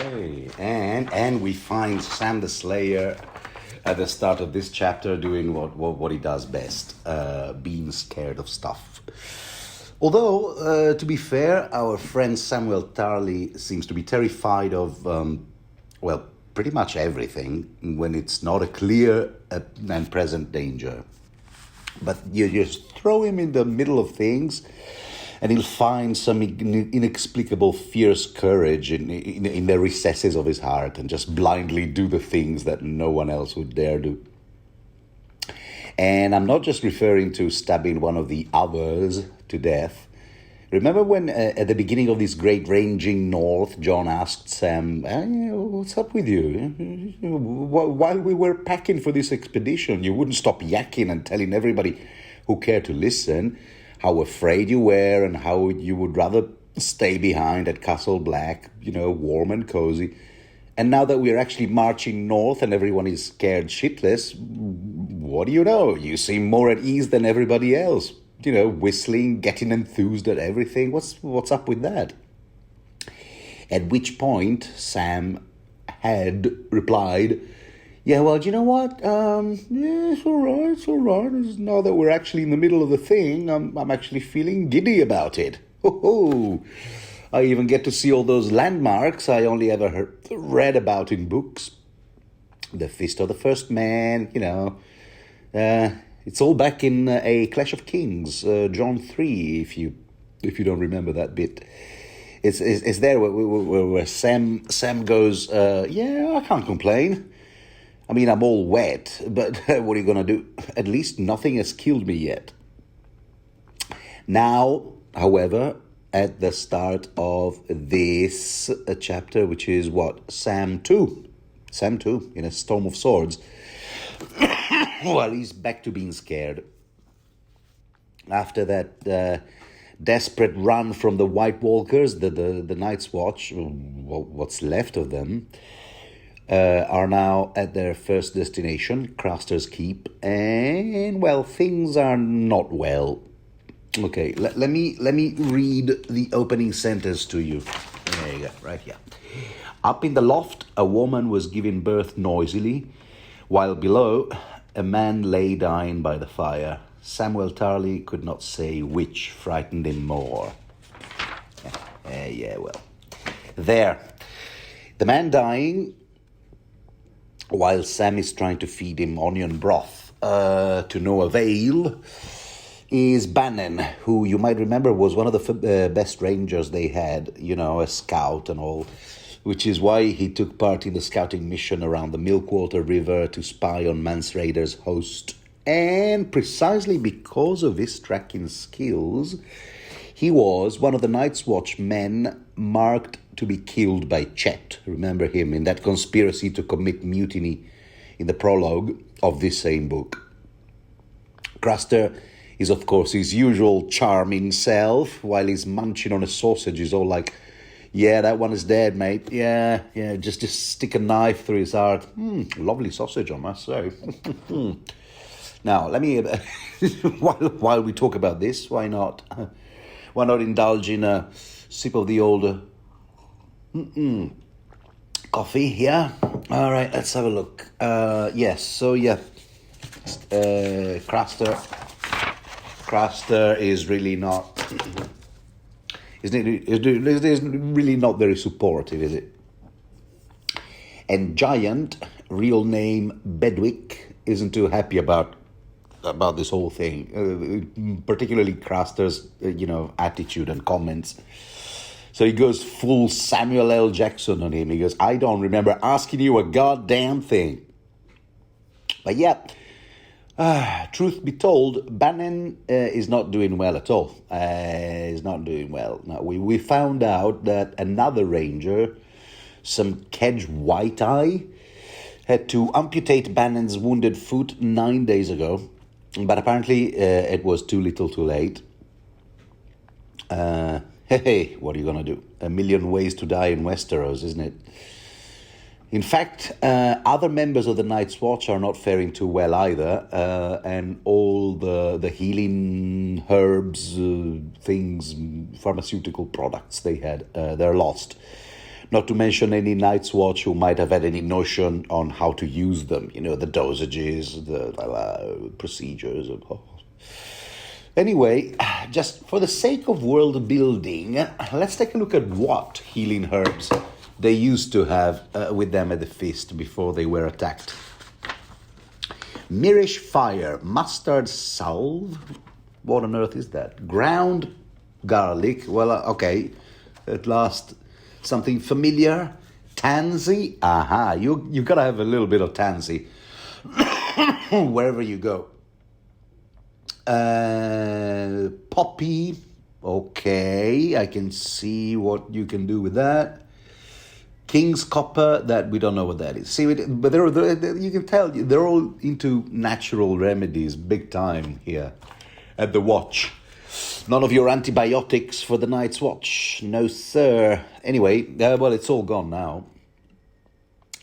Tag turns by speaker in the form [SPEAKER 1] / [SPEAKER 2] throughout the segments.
[SPEAKER 1] Okay, and we find Sam the Slayer at the start of this chapter doing what he does best, being scared of stuff. Although, to be fair, our friend Samwell Tarly seems to be terrified of, pretty much everything when it's not a clear and present danger. But you just throw him in the middle of things and he'll find some inexplicable fierce courage in the recesses of his heart and just blindly do the things that no one else would dare do. And I'm not just referring to stabbing one of the others to death. Remember when, at the beginning of this great ranging north, John asked Sam, what's up with you? While we were packing for this expedition, you wouldn't stop yakking and telling everybody who cared to listen how afraid you were and how you would rather stay behind at Castle Black, warm and cozy. And now that we're actually marching north and everyone is scared shitless, what do you know? You seem more at ease than everybody else. Whistling, getting enthused at everything. What's up with that? At which point, Sam had replied, yeah, well, do you know what? It's all right. Now that we're actually in the middle of the thing, I'm actually feeling giddy about it. Ho-ho! I even get to see all those landmarks I only ever read about in books. The Fist of the First Man, it's all back in A Clash of Kings, John 3, if you don't remember that bit. It's there where Sam goes, I can't complain. I mean, I'm all wet, but what are you going to do? At least nothing has killed me yet. Now, however, at the start of this chapter, which is Sam 2, in a storm of swords, well, he's back to being scared. After that desperate run from the White Walkers, the Night's Watch, what's left of them, are now at their first destination, Craster's Keep, and, things are not well. Okay, let me read the opening sentence to you. There you go, right here. Up in the loft, a woman was giving birth noisily, while below, a man lay dying by the fire. Samwell Tarly could not say which frightened him more. There. The man dying, while Sam is trying to feed him onion broth to no avail, is Bannon, who you might remember was one of the best rangers they had, a scout and all, which is why he took part in the scouting mission around the Milkwater River to spy on Mance Raider's host. And precisely because of his tracking skills, he was one of the Night's Watch men marked to be killed by Chet. Remember him in that conspiracy to commit mutiny in the prologue of this same book. Craster is, of course, his usual charming self, while he's munching on a sausage. He's all like, yeah, that one is dead, mate. Yeah, just stick a knife through his heart. Lovely sausage, I must say. Now, let me, while we talk about this, why not indulge in a sip of the old coffee here? All right, let's have a look. Craster is really not, is really not very supportive, is it? And Giant, real name Bedwick, isn't too happy about this whole thing, particularly Craster's, attitude and comments. So he goes full Samuel L. Jackson on him. He goes, I don't remember asking you a goddamn thing. But truth be told, Bannon is not doing well at all. He's not doing well. Now, we found out that another ranger, some Kedge White-Eye, had to amputate Bannon's wounded foot 9 days ago. But apparently it was too little too late. Hey, what are you going to do? 1,000,000 ways to die in Westeros, isn't it? In fact, other members of the Night's Watch are not faring too well either. And all the healing herbs, things, pharmaceutical products they had, they're lost. Not to mention any Night's Watch who might have had any notion on how to use them, the dosages, the procedures. Anyway, just for the sake of world building, let's take a look at what healing herbs they used to have with them at the feast before they were attacked. Mirish fire, mustard salve. What on earth is that? Ground garlic. Well, okay. At last, something familiar. Tansy. Aha, you gotta have a little bit of tansy wherever you go. Poppy. Okay, I can see what you can do with that. King's copper, that we don't know what that is. See, but you can tell they're all into natural remedies, big time here at the watch. None of your antibiotics for the Night's Watch, no sir. Anyway, well, it's all gone now.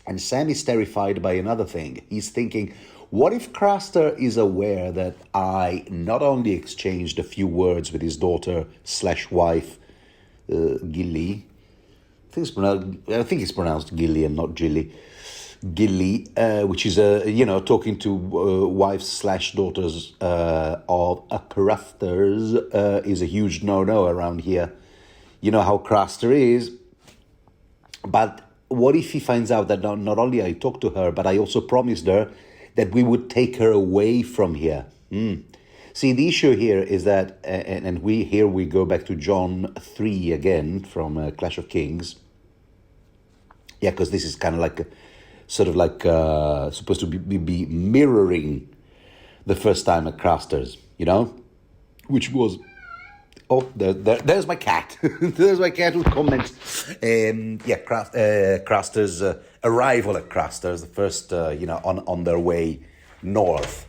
[SPEAKER 1] And Sam is terrified by another thing. He's thinking, what if Craster is aware that I not only exchanged a few words with his daughter/wife, Gilly. I think it's pronounced Gilly and not Gilly. Gilly, which is talking to wives/daughters of Crasters is a huge no-no around here. You know how Craster is. But what if he finds out that not only I talked to her, but I also promised her that we would take her away from here? See, the issue here is that, and we go back to John 3 again from Clash of Kings. Yeah, because this is kind of like, supposed to be mirroring the first time at Craster's, which was, there's my cat. There's my cat who comments. Craster's arrival at Craster's, the first, on their way north.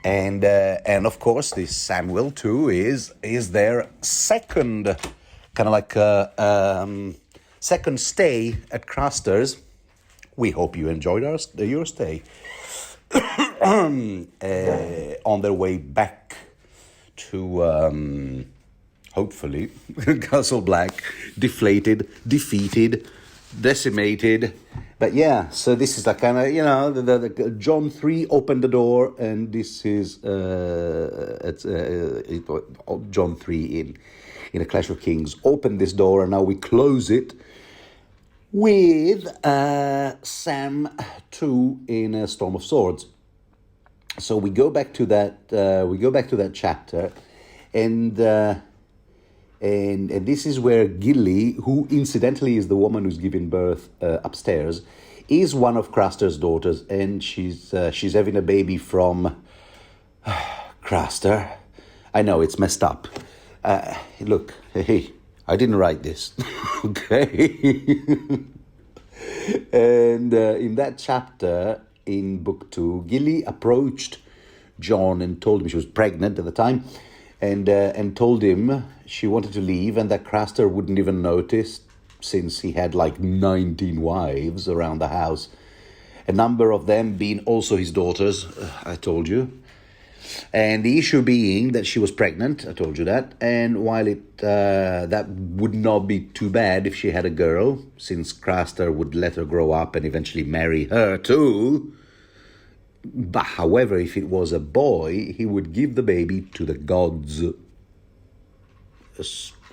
[SPEAKER 1] And of course, this Samwell II is their second, kind of like second stay at Craster's. We hope you enjoyed your stay. On their way back to, hopefully, Castle Black, deflated, defeated, decimated. But yeah, so this is like kind of, the John 3 opened the door, and this is John 3 in A Clash of Kings opened this door, and now we close it with Sam 2 in A Storm of Swords. So we go back to that chapter, and this is where Gilly, who incidentally is the woman who's giving birth upstairs, is one of Craster's daughters, and she's having a baby from Craster. I know it's messed up. Look, hey, I didn't write this, okay? And in that chapter, in book 2, Gilly approached John and told him she was pregnant at the time, and told him she wanted to leave and that Craster wouldn't even notice since he had like 19 wives around the house, a number of them being also his daughters, I told you. And the issue being that she was pregnant, I told you that, and while that would not be too bad if she had a girl, since Craster would let her grow up and eventually marry her too. But however, if it was a boy, he would give the baby to the gods,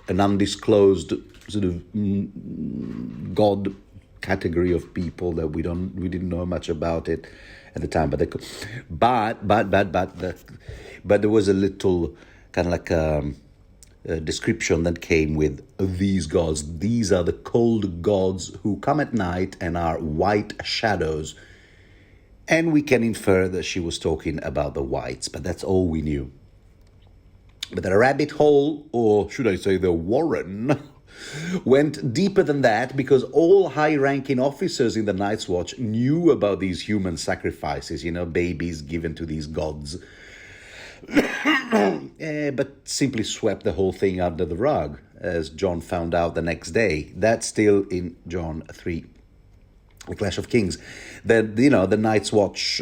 [SPEAKER 1] an undisclosed sort of god category of people that we didn't know much about it at the time. But there was a little kind of like a description that came with these gods. These are the cold gods who come at night and are white shadows. And we can infer that she was talking about the whites, but that's all we knew. But the rabbit hole, or should I say the warren, went deeper than that, because all high-ranking officers in the Night's Watch knew about these human sacrifices, babies given to these gods, but simply swept the whole thing under the rug, as John found out the next day. That's still in John 3. The Clash of Kings, the Night's Watch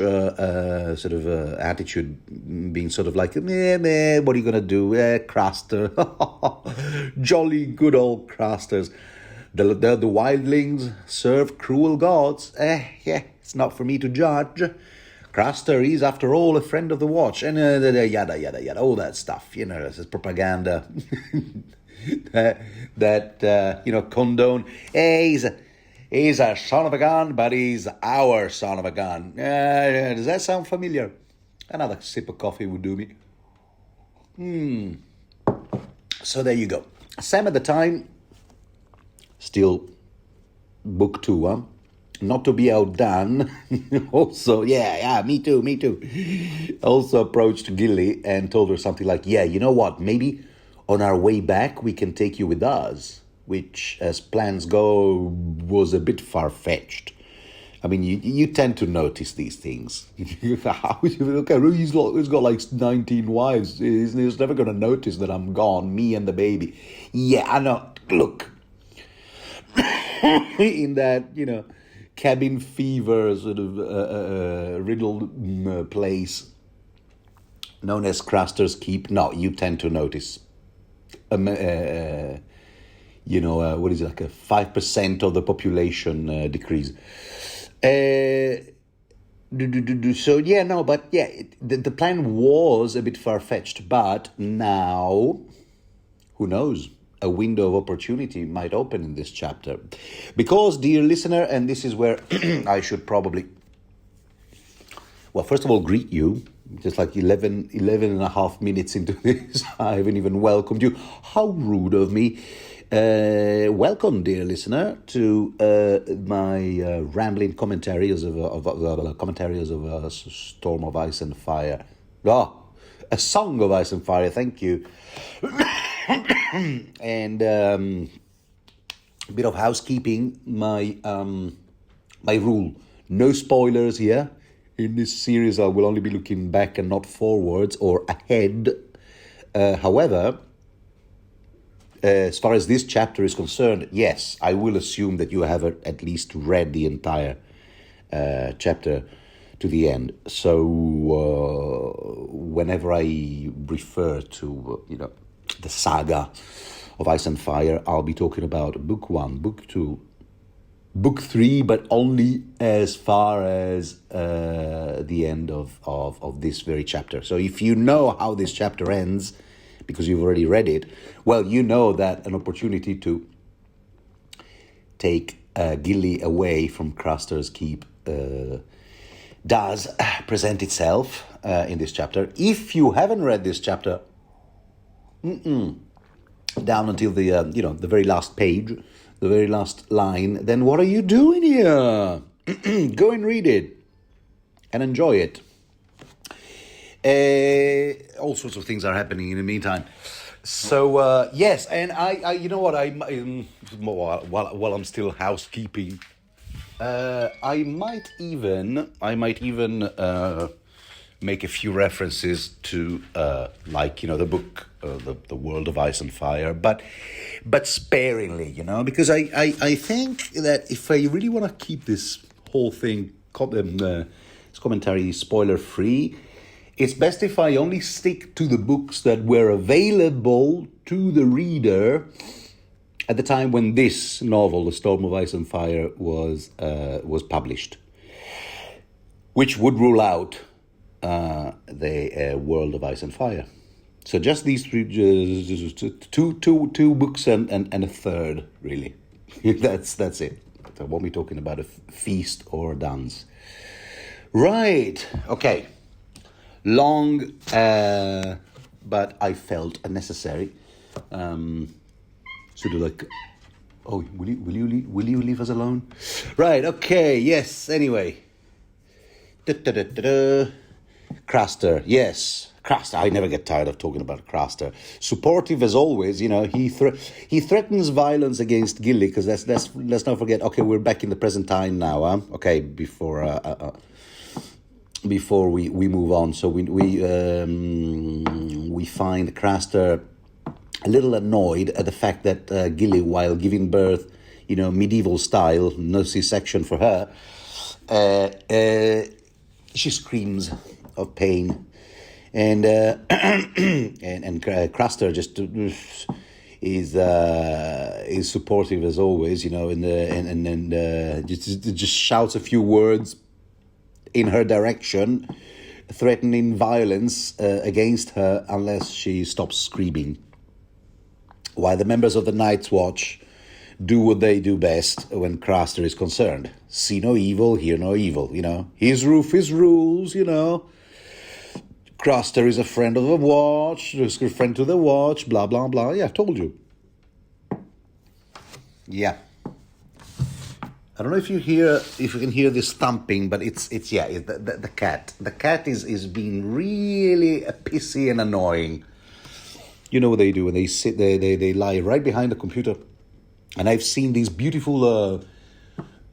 [SPEAKER 1] attitude being sort of like, meh, what are you going to do? Craster, jolly good old Crasters. The wildlings serve cruel gods. Yeah, it's not for me to judge. Craster is, after all, a friend of the watch, and yada yada yada, all that stuff. This is propaganda that condone. Hey, he's a son of a gun, but he's our son of a gun. Does that sound familiar? Another sip of coffee would do me. So there you go. Sam at the time, still book 2, huh? Not to be outdone. Also, yeah, me too. Also approached Gilly and told her something like, yeah, you know what, maybe on our way back we can take you with us, which, as plans go, was a bit far-fetched. I mean, you tend to notice these things. Okay, he's got like 19 wives. He's never going to notice that I'm gone, me and the baby. Yeah, I know. Look, in that, cabin fever sort of riddled place known as Craster's Keep. No, you tend to notice. What is it, like a 5% of the population decrease. So yeah, no, but yeah, the plan was a bit far-fetched, but now, who knows? A window of opportunity might open in this chapter. Because, dear listener, and this is where I should probably, well, first of all, greet you. Just like 11 and a half minutes into this, I haven't even welcomed you. How rude of me. Welcome, dear listener, to my rambling commentaries of Storm of Ice and Fire. A Song of Ice and Fire, thank you. And a bit of housekeeping. My rule: no spoilers here. In this series, I will only be looking back and not forwards or ahead. However, as far as this chapter is concerned, yes, I will assume that you have at least read the entire chapter to the end. So whenever I refer to the saga of Ice and Fire, I'll be talking about book 1, book 2, book 3, but only as far as the end of this very chapter. So if you know how this chapter ends, because you've already read it, well, you know that an opportunity to take Gilly away from Craster's Keep does present itself in this chapter. If you haven't read this chapter, down until the very last page, the very last line, then what are you doing here? Go and read it and enjoy it. All sorts of things are happening in the meantime. So yes, and I you know what, while I'm still housekeeping, I might even make a few references to the book, the World of Ice and Fire, but sparingly, because I think that if I really want to keep this whole thing this commentary spoiler free, it's best if I only stick to the books that were available to the reader at the time when this novel, The Storm of Ice and Fire, was published, which would rule out the World of Ice and Fire. So just these three, two books and a third, really. That's it. So I won't be talking about a feast or a dance. Right. Okay. Long, but I felt unnecessary. Sort of like, oh, will you leave us alone? Right. Okay. Yes. Anyway. Craster. Yes. Craster. I never get tired of talking about Craster. Supportive as always. He threatens violence against Gilly, because let's not forget. Okay, we're back in the present time now. Huh? Okay, before we move on, so we find Craster a little annoyed at the fact that Gilly, while giving birth, medieval style, no C-section for her, she screams of pain, and Craster just is supportive as always, and just shouts a few words in her direction, threatening violence against her unless she stops screaming. While the members of the Night's Watch do what they do best when Craster is concerned. See no evil, hear no evil, His roof, his rules, Craster is a friend of the Watch, is a friend to the Watch, blah, blah, blah. Yeah, I told you. Yeah. I don't know if you can hear this thumping, but it's the cat. The cat is being really pissy and annoying. You know what they do when they sit there, they lie right behind the computer. And I've seen these beautiful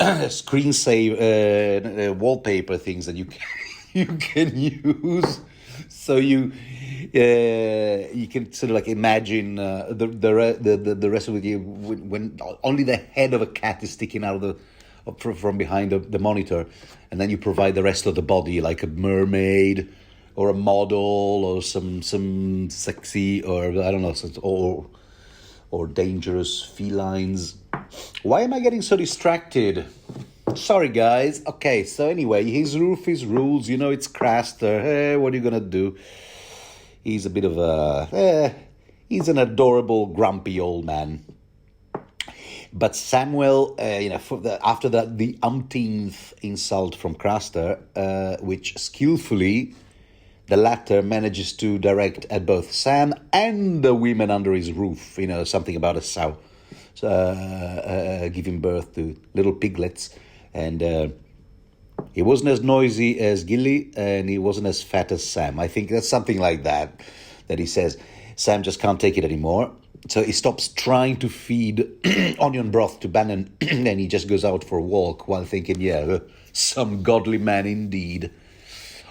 [SPEAKER 1] screensaver wallpaper things that you can use. So you can sort of like imagine the rest of you when only the head of a cat is sticking out of from behind the monitor, and then you provide the rest of the body like a mermaid or a model or some sexy or I don't know or dangerous felines. Why am I getting so distracted? Sorry, guys. Okay, so anyway, his roof, his rules. It's Craster. Hey, what are you gonna do? He's a bit of he's an adorable, grumpy old man. But Samwell, after the umpteenth insult from Craster, which skillfully the latter manages to direct at both Sam and the women under his roof. Something about a sow giving birth to little piglets. And he wasn't as noisy as Gilly, and he wasn't as fat as Sam. I think that's something like that he says. Sam just can't take it anymore. So he stops trying to feed onion broth to Bannon, and he just goes out for a walk while thinking, some godly man indeed.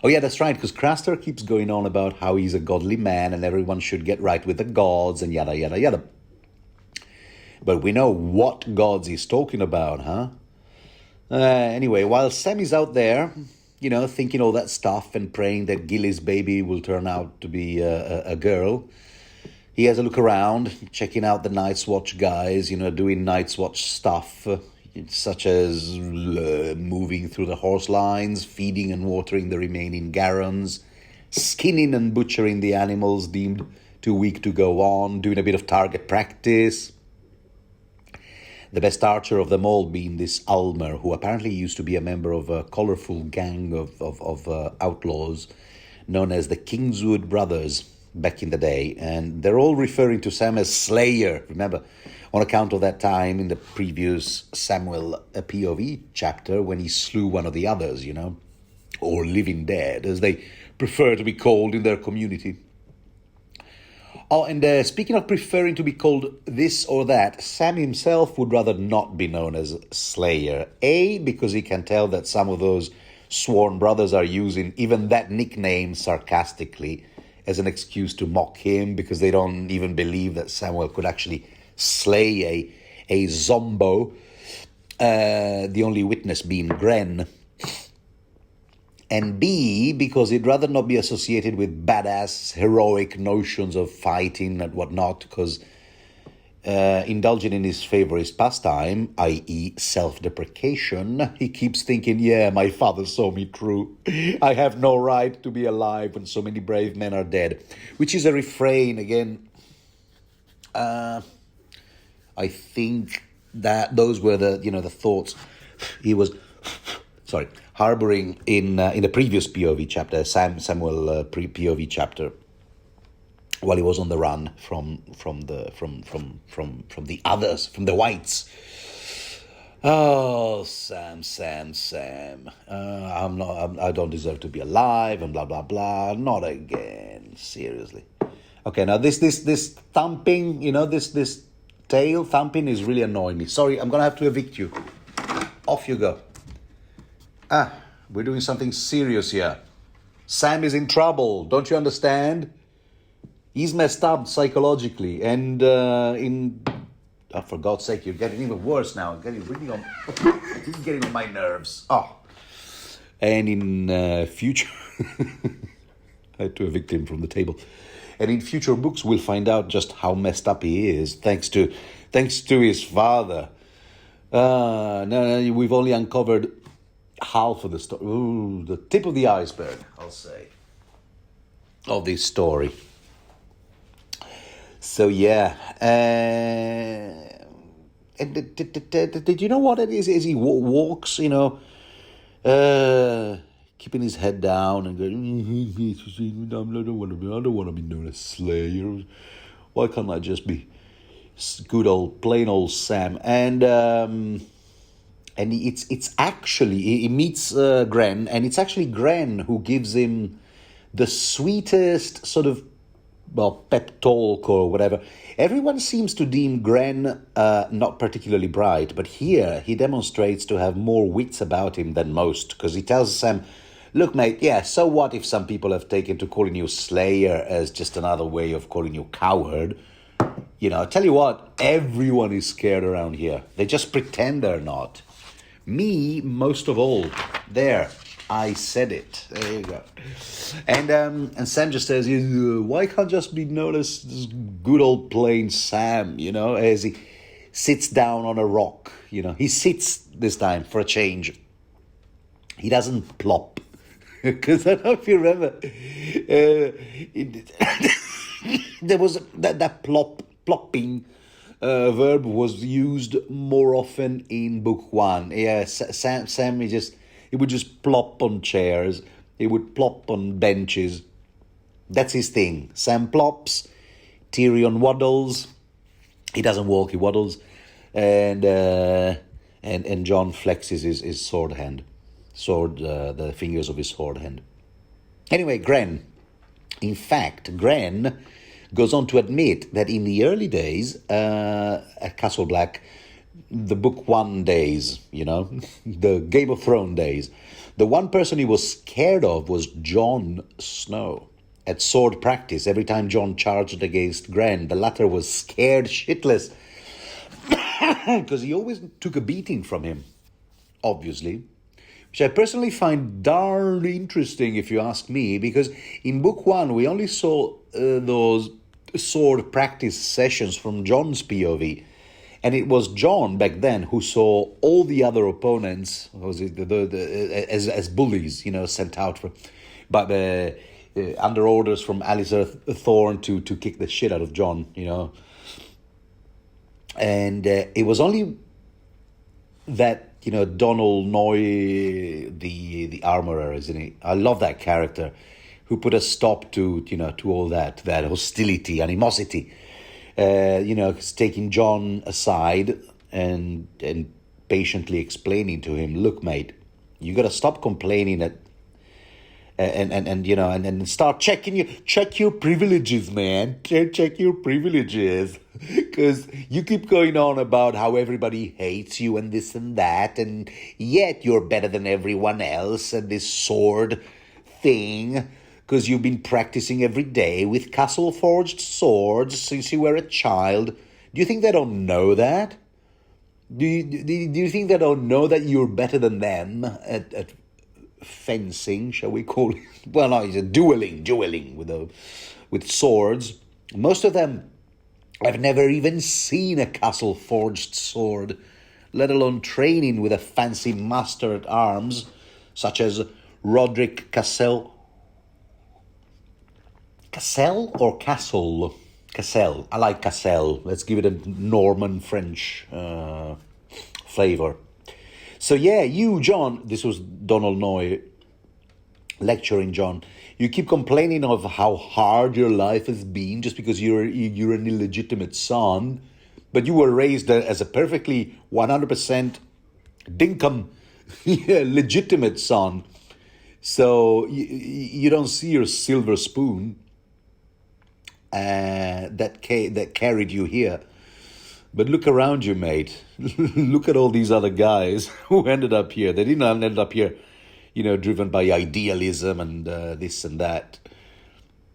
[SPEAKER 1] Oh, yeah, that's right, because Craster keeps going on about how he's a godly man and everyone should get right with the gods and yada, yada, yada. But we know what gods he's talking about, huh? Anyway, while Sam is out there, thinking all that stuff and praying that Gilly's baby will turn out to be a girl, he has a look around, checking out the Night's Watch guys, doing Night's Watch stuff, such as moving through the horse lines, feeding and watering the remaining garrons, skinning and butchering the animals deemed too weak to go on, doing a bit of target practice. The best archer of them all being this Ulmer, who apparently used to be a member of a colourful gang of outlaws known as the Kingswood Brothers back in the day. And they're all referring to Sam as Slayer, remember, on account of that time in the previous Samwell POV chapter when he slew one of the others, or Living Dead, as they prefer to be called in their community. Oh, and speaking of preferring to be called this or that, Sam himself would rather not be known as Slayer. A, because he can tell that some of those sworn brothers are using even that nickname sarcastically as an excuse to mock him, because they don't even believe that Samwell could actually slay a zombo, the only witness being Gren. And B, because he'd rather not be associated with badass, heroic notions of fighting and whatnot, because indulging in his favorite pastime, i.e. self-deprecation, he keeps thinking, my father saw me through. I have no right to be alive when so many brave men are dead. Which is a refrain, again. I think that those were the thoughts he was... harboring in the previous POV chapter, Samwell POV chapter, while he was on the run from the others, from the whites. Oh, Sam. I don't deserve to be alive, and blah blah blah. Not again, seriously. Okay, now this thumping, this tail thumping is really annoying me. Sorry, I'm gonna have to evict you. Off you go. We're doing something serious here. Sam is in trouble. Don't you understand? He's messed up psychologically. And for God's sake, you're getting even worse now. You're getting on my nerves. Oh. And in future... I had to evict him from the table. And in future books, we'll find out just how messed up he is, thanks to his father. No, we've only uncovered half of the story. Ooh, the tip of the iceberg, I'll say, of this story. So yeah, and did you know what it is? Is he walks, keeping his head down and going, I don't want to be known as Slayer. Why can't I just be good old, plain old Sam? And it's actually, he meets Gren, and it's actually Gren who gives him the sweetest sort of, pep talk or whatever. Everyone seems to deem Gren not particularly bright, but here he demonstrates to have more wits about him than most, because he tells Sam, look, mate, yeah, so what if some people have taken to calling you Slayer as just another way of calling you coward? I tell you what, everyone is scared around here. They just pretend they're not. Me, most of all. There, I said it. There you go. And Sam just says, why can't just be known as this good old plain Sam, as he sits down on a rock, He sits this time for a change. He doesn't plop. Because I don't know if you remember, there was that plopping verb was used more often in book one. Yeah, Sam he would just plop on chairs. He would plop on benches. That's his thing. Sam plops. Tyrion waddles. He doesn't walk. He waddles. And John flexes his sword hand. The fingers of his sword hand. Anyway, Gren. In fact, Gren goes on to admit that in the early days at Castle Black, the book one days, the Game of Thrones days, the one person he was scared of was Jon Snow. At sword practice, every time Jon charged against Gren, the latter was scared shitless because he always took a beating from him, obviously, which I personally find darn interesting if you ask me, because in book one we only saw those sword practice sessions from Jon's POV. And it was Jon back then who saw all the other opponents as bullies, sent out under orders from Alistair Thorne to kick the shit out of Jon, And it was only that, Donald Noy, the armorer, isn't he? I love that character, who put a stop to all that hostility, animosity. Taking Jon aside and patiently explaining to him, look, mate, you got to stop complaining and start check your privileges, man. Check your privileges, because you keep going on about how everybody hates you and this and that, and yet you're better than everyone else at this sword thing. Because you've been practicing every day with castle-forged swords since you were a child. Do you think they don't know that? Do you think they don't know that you're better than them at fencing, shall we call it? Well, no, it's a dueling with swords. Most of them have never even seen a castle-forged sword, let alone training with a fancy master at arms, such as Roderick Cassel. Cassel or Castle? Cassel. I like Cassel. Let's give it a Norman French flavor. So yeah, you, Jon, this was Donald Noy lecturing Jon. You keep complaining of how hard your life has been just because you're an illegitimate son, but you were raised as a perfectly 100% dinkum legitimate son. So you don't see your silver spoon that carried you here. But look around you, mate. Look at all these other guys who ended up here. They didn't end up here, driven by idealism and this and that.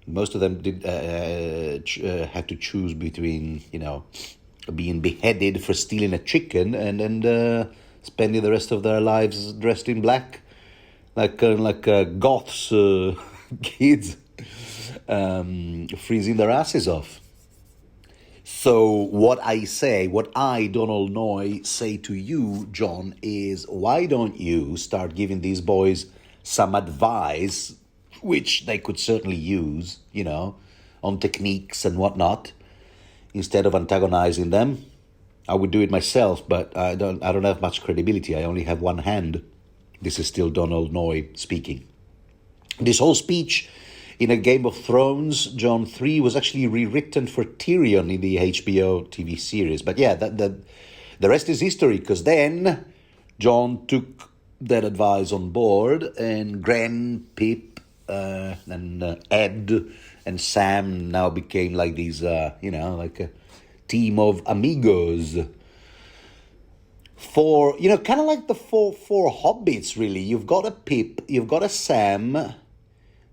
[SPEAKER 1] Most of them did had to choose between, being beheaded for stealing a chicken and spending the rest of their lives dressed in black, like goths, kids. freezing their asses off. So what I, Donald Noy, say to you, John, is why don't you start giving these boys some advice, which they could certainly use, on techniques and whatnot, instead of antagonizing them. I would do it myself, but I don't have much credibility. I only have one hand. This is still Donald Noy speaking. This whole speech in A Game of Thrones, John 3, was actually rewritten for Tyrion in the HBO TV series. But yeah, the rest is history, because then John took that advice on board, and Gren, Pip, and Ed and Sam now became like these, like a team of amigos. Kind of like the four hobbits, really. You've got a Pip, you've got a Sam,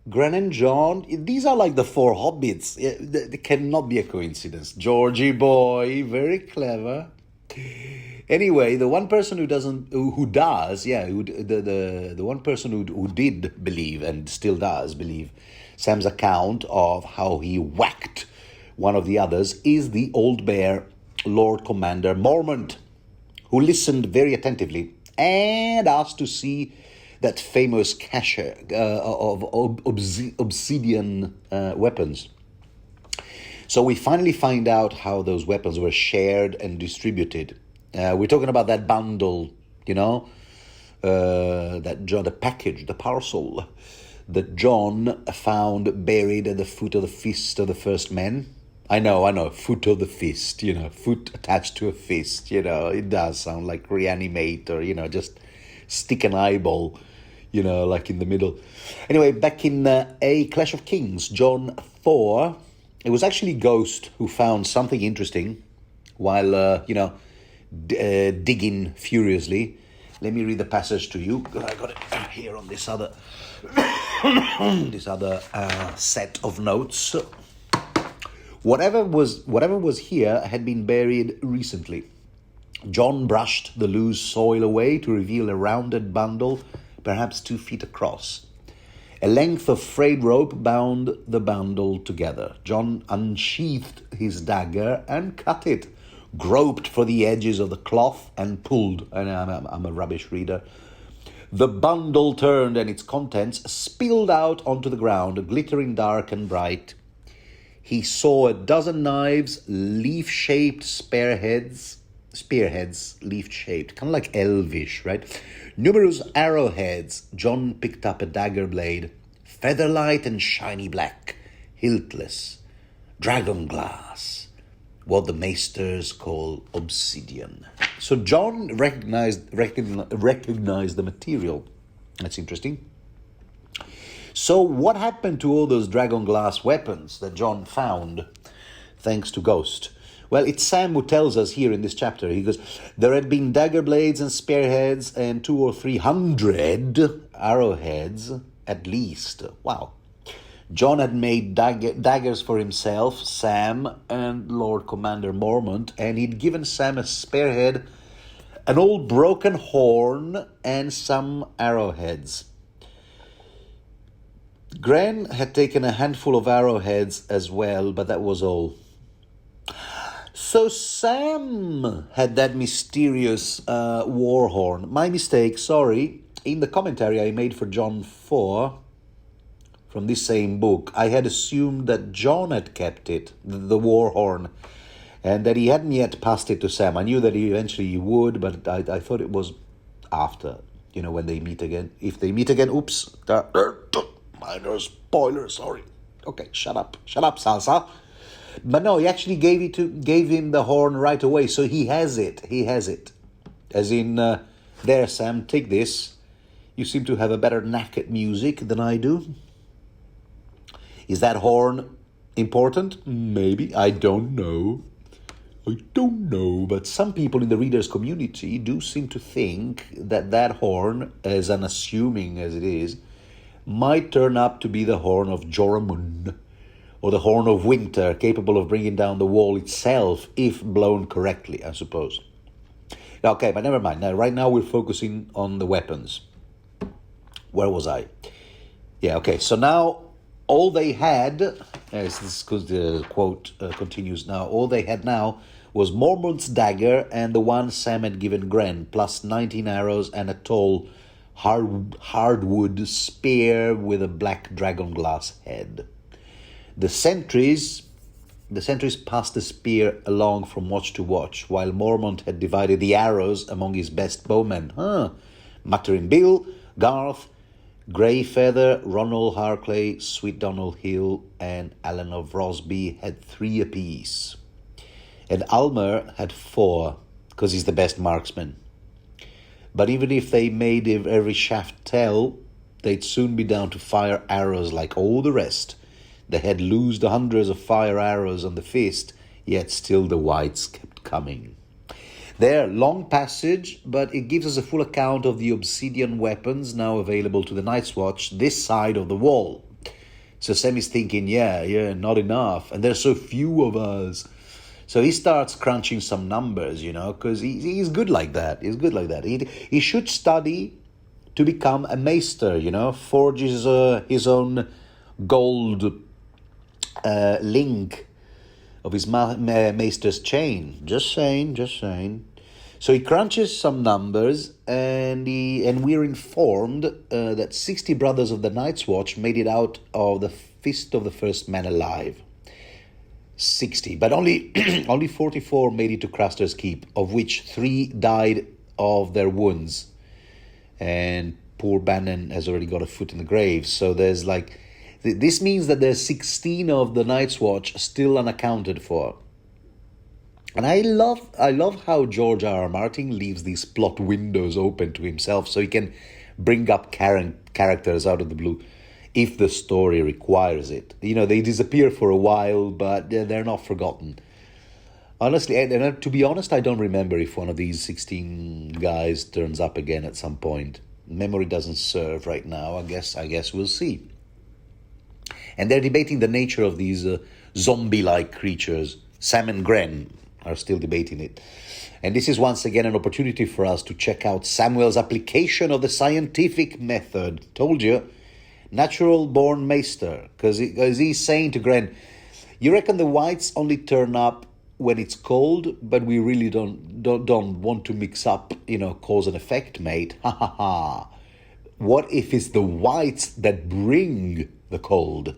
[SPEAKER 1] Gren and John. These are like the four hobbits. It cannot be a coincidence. Georgie boy, very clever. Anyway, the one person the one person who did believe and still does believe Sam's account of how he whacked one of the others is the old bear, Lord Commander Mormont, who listened very attentively and asked to see that famous cache of obsidian weapons. So we finally find out how those weapons were shared and distributed. We're talking about that bundle, the package, the parcel that John found buried at the foot of the fist of the first man. I know, foot of the fist, foot attached to a fist, it does sound like reanimate or, just stick an eyeball, like in the middle. Anyway, back in A Clash of Kings, John 4, it was actually Ghost who found something interesting while, digging furiously. Let me read the passage to you. I got it here on this other, set of notes. Whatever was here had been buried recently. John brushed the loose soil away to reveal a rounded bundle, perhaps 2 feet across. A length of frayed rope bound the bundle together. John unsheathed his dagger and cut it, groped for the edges of the cloth and pulled. And I'm a rubbish reader. The bundle turned and its contents spilled out onto the ground, glittering dark and bright. He saw a dozen knives, leaf-shaped spearheads, leaf-shaped, kind of like elvish, right? Numerous arrowheads. John picked up a dagger blade, featherlight and shiny black, hiltless, dragon glass, what the maesters call obsidian. So John recognized the material. That's interesting. So what happened to all those dragon glass weapons that John found thanks to Ghost? Well, it's Sam who tells us here in this chapter. He goes, there had been dagger blades and spearheads and 200 or 300 arrowheads at least. Wow. John had made daggers for himself, Sam, and Lord Commander Mormont, and he'd given Sam a spearhead, an old broken horn, and some arrowheads. Gren had taken a handful of arrowheads as well, but that was all. So Sam had that mysterious war horn. My mistake, sorry. In the commentary I made for John 4, from this same book, I had assumed that John had kept it, the war horn, and that he hadn't yet passed it to Sam. I knew that he eventually would, but I thought it was after, when they meet again. If they meet again, oops. Minor spoiler, sorry. Okay, shut up, Salsa. But no, he actually gave him the horn right away, so he has it. As in, there, Sam, take this. You seem to have a better knack at music than I do. Is that horn important? Maybe. I don't know. But some people in the readers' community do seem to think that horn, as unassuming as it is, might turn up to be the horn of Joramun, or the horn of winter, capable of bringing down the wall itself if blown correctly, I suppose. Okay, but never mind. Now, right now we're focusing on the weapons. Where was I? Yeah, okay, so now All they had, this is because the quote continues now, all they had now was Mormont's dagger and the one Sam had given Gren, plus 19 arrows and a tall hardwood spear with a black dragon glass head. The sentries passed the spear along from watch to watch, while Mormont had divided the arrows among his best bowmen. Muttering Bill, Garth, Greyfeather, Ronald Harclay, Sweet Donald Hill, and Alan of Rosby had 3 apiece. And Almer had 4, because he's the best marksman. But even if they made every shaft tell, they'd soon be down to fire arrows like all the rest. They had loosed hundreds of fire arrows on the fist, yet still the whites kept coming. There, long passage, but it gives us a full account of the obsidian weapons now available to the Night's Watch this side of the wall. So Sam is thinking, yeah, not enough, and there's so few of us. So he starts crunching some numbers, because he's good like that. He's good like that. He should study to become a maester, forges his own gold link of his maester's chain. Just saying. So he crunches some numbers, and we're informed that 60 brothers of the Night's Watch made it out of the fist of the first man alive. 60, but only 44 made it to Craster's Keep, of which 3 died of their wounds, and poor Bannon has already got a foot in the grave. So there's this means that there's 16 of the Night's Watch still unaccounted for. And I love how George R. R. Martin leaves these plot windows open to himself so he can bring up characters out of the blue if the story requires it. They disappear for a while, but they're not forgotten. Honestly, and to be honest, I don't remember if one of these 16 guys turns up again at some point. Memory doesn't serve right now. I guess we'll see. And they're debating the nature of these zombie-like creatures. Sam and Gren are still debating it. And this is once again an opportunity for us to check out Samwell's application of the scientific method. Told you. Natural-born maester. Because he's saying to Gren, you reckon the whites only turn up when it's cold, but we really don't want to mix up, cause and effect, mate. Ha ha ha. What if it's the whites that bring the cold?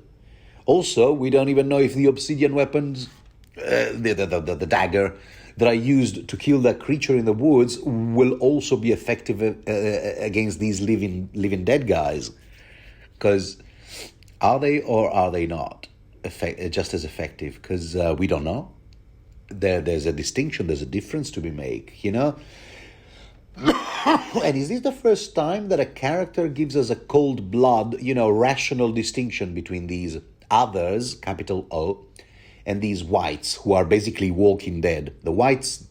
[SPEAKER 1] Also, we don't even know if the obsidian weapons, the dagger that I used to kill that creature in the woods will also be effective against these living dead guys. Because are they or are they not just as effective? Because we don't know. There's a distinction, there's a difference to be made, And is this the first time that a character gives us a cold blood, rational distinction between these others, capital O, and these whites who are basically walking dead? The whites,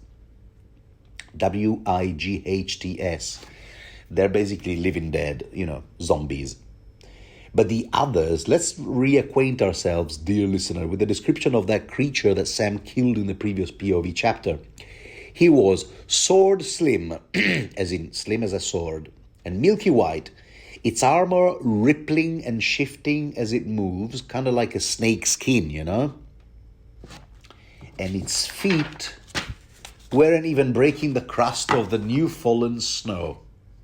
[SPEAKER 1] WIGHTS, they're basically living dead, zombies. But the others, let's reacquaint ourselves, dear listener, with the description of that creature that Sam killed in the previous POV chapter. He was sword slim, as in slim as a sword, and milky white, its armor rippling and shifting as it moves, kind of like a snake skin, And its feet weren't even breaking the crust of the new fallen snow.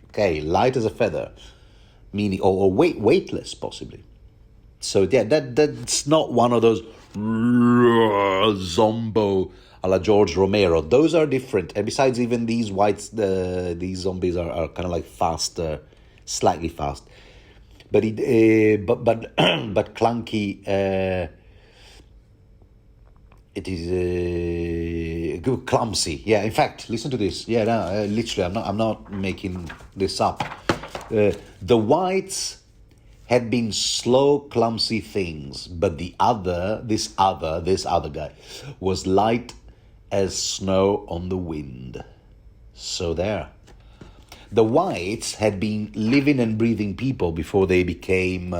[SPEAKER 1] Okay, light as a feather. Meaning, or weightless, possibly. So yeah, that's not one of those zombo a la George Romero. Those are different. And besides, even these whites, these zombies are kind of like faster, slightly fast. But but clunky. It is clumsy. Yeah. In fact, listen to this. Yeah. No, literally, I'm not making this up. The whites had been slow, clumsy things, but this other guy was light as snow on the wind. So there. The whites had been living and breathing people before they became,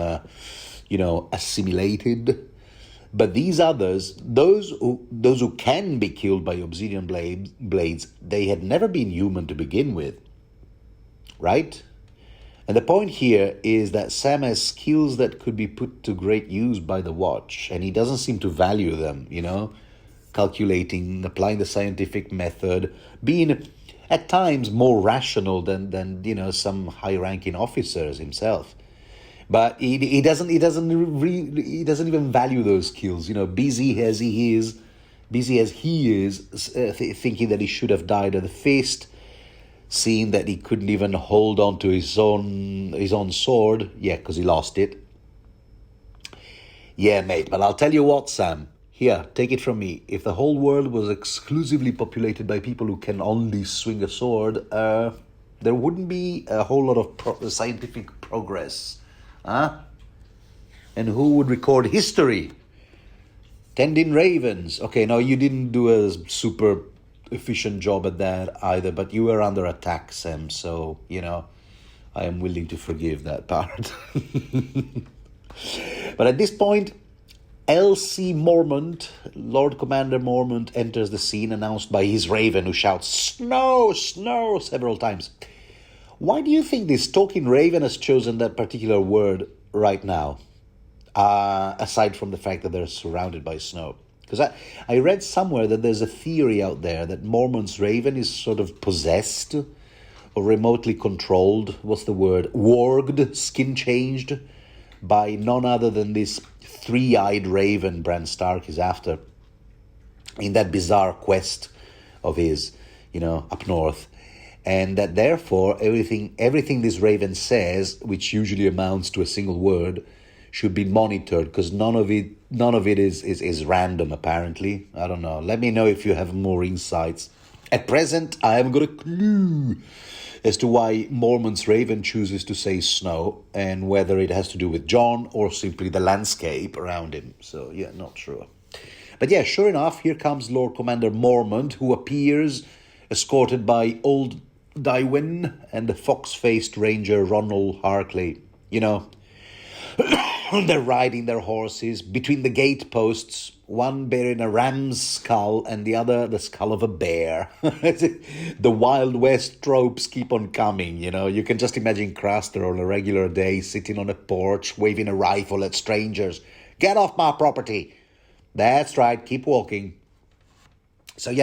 [SPEAKER 1] assimilated. But these others, those who can be killed by obsidian blades, they had never been human to begin with, right? And the point here is that Sam has skills that could be put to great use by the watch, and he doesn't seem to value them, calculating, applying the scientific method, being at times more rational than some high-ranking officers himself. But he doesn't even value those skills. Busy as he is, thinking that he should have died at the feast, seeing that he couldn't even hold on to his own sword, because he lost it. Yeah, mate, but I'll tell you what, Sam. Here, take it from me. If the whole world was exclusively populated by people who can only swing a sword, there wouldn't be a whole lot of scientific progress. Huh? And who would record history? Tending ravens. Okay, no, you didn't do a super efficient job at that either, but you were under attack, Sam, so, I am willing to forgive that part. But at this point, L.C. Mormont, Lord Commander Mormont, enters the scene, announced by his raven, who shouts, "Snow! Snow!" several times. Why do you think this talking raven has chosen that particular word right now? Aside from the fact that they're surrounded by snow. Because I read somewhere that there's a theory out there that Mormont's raven is sort of possessed or remotely controlled, warged, skin-changed, by none other than this three-eyed raven Bran Stark is after in that bizarre quest of his, up north. And that therefore everything this raven says, which usually amounts to a single word, should be monitored, because none of it is random, apparently. I don't know. Let me know if you have more insights. At present, I haven't got a clue as to why Mormont's raven chooses to say snow, and whether it has to do with Jon or simply the landscape around him. So, not sure. But sure enough, here comes Lord Commander Mormont, who appears escorted by old Dywyn and the fox-faced ranger Ronald Harkley. They're riding their horses between the gateposts, one bearing a ram's skull and the other the skull of a bear. The Wild West tropes keep on coming, You can just imagine Craster on a regular day sitting on a porch, waving a rifle at strangers. "Get off my property!" That's right, keep walking. So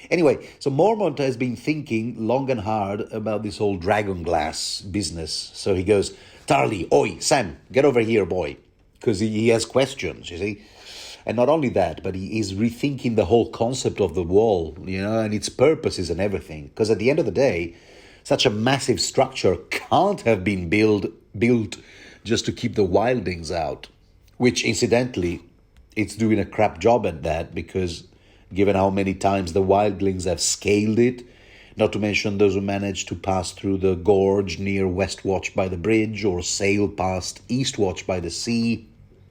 [SPEAKER 1] anyway, so Mormont has been thinking long and hard about this whole dragon glass business. So he goes, "Tarly, oi, Sam, get over here, boy." Because he has questions, you see. And not only that, but he is rethinking the whole concept of the wall, and its purposes and everything. Because at the end of the day, such a massive structure can't have been built just to keep the wildlings out. Which, incidentally, it's doing a crap job at that, because given how many times the wildlings have scaled it, not to mention those who managed to pass through the gorge near Westwatch by the bridge or sail past Eastwatch by the sea.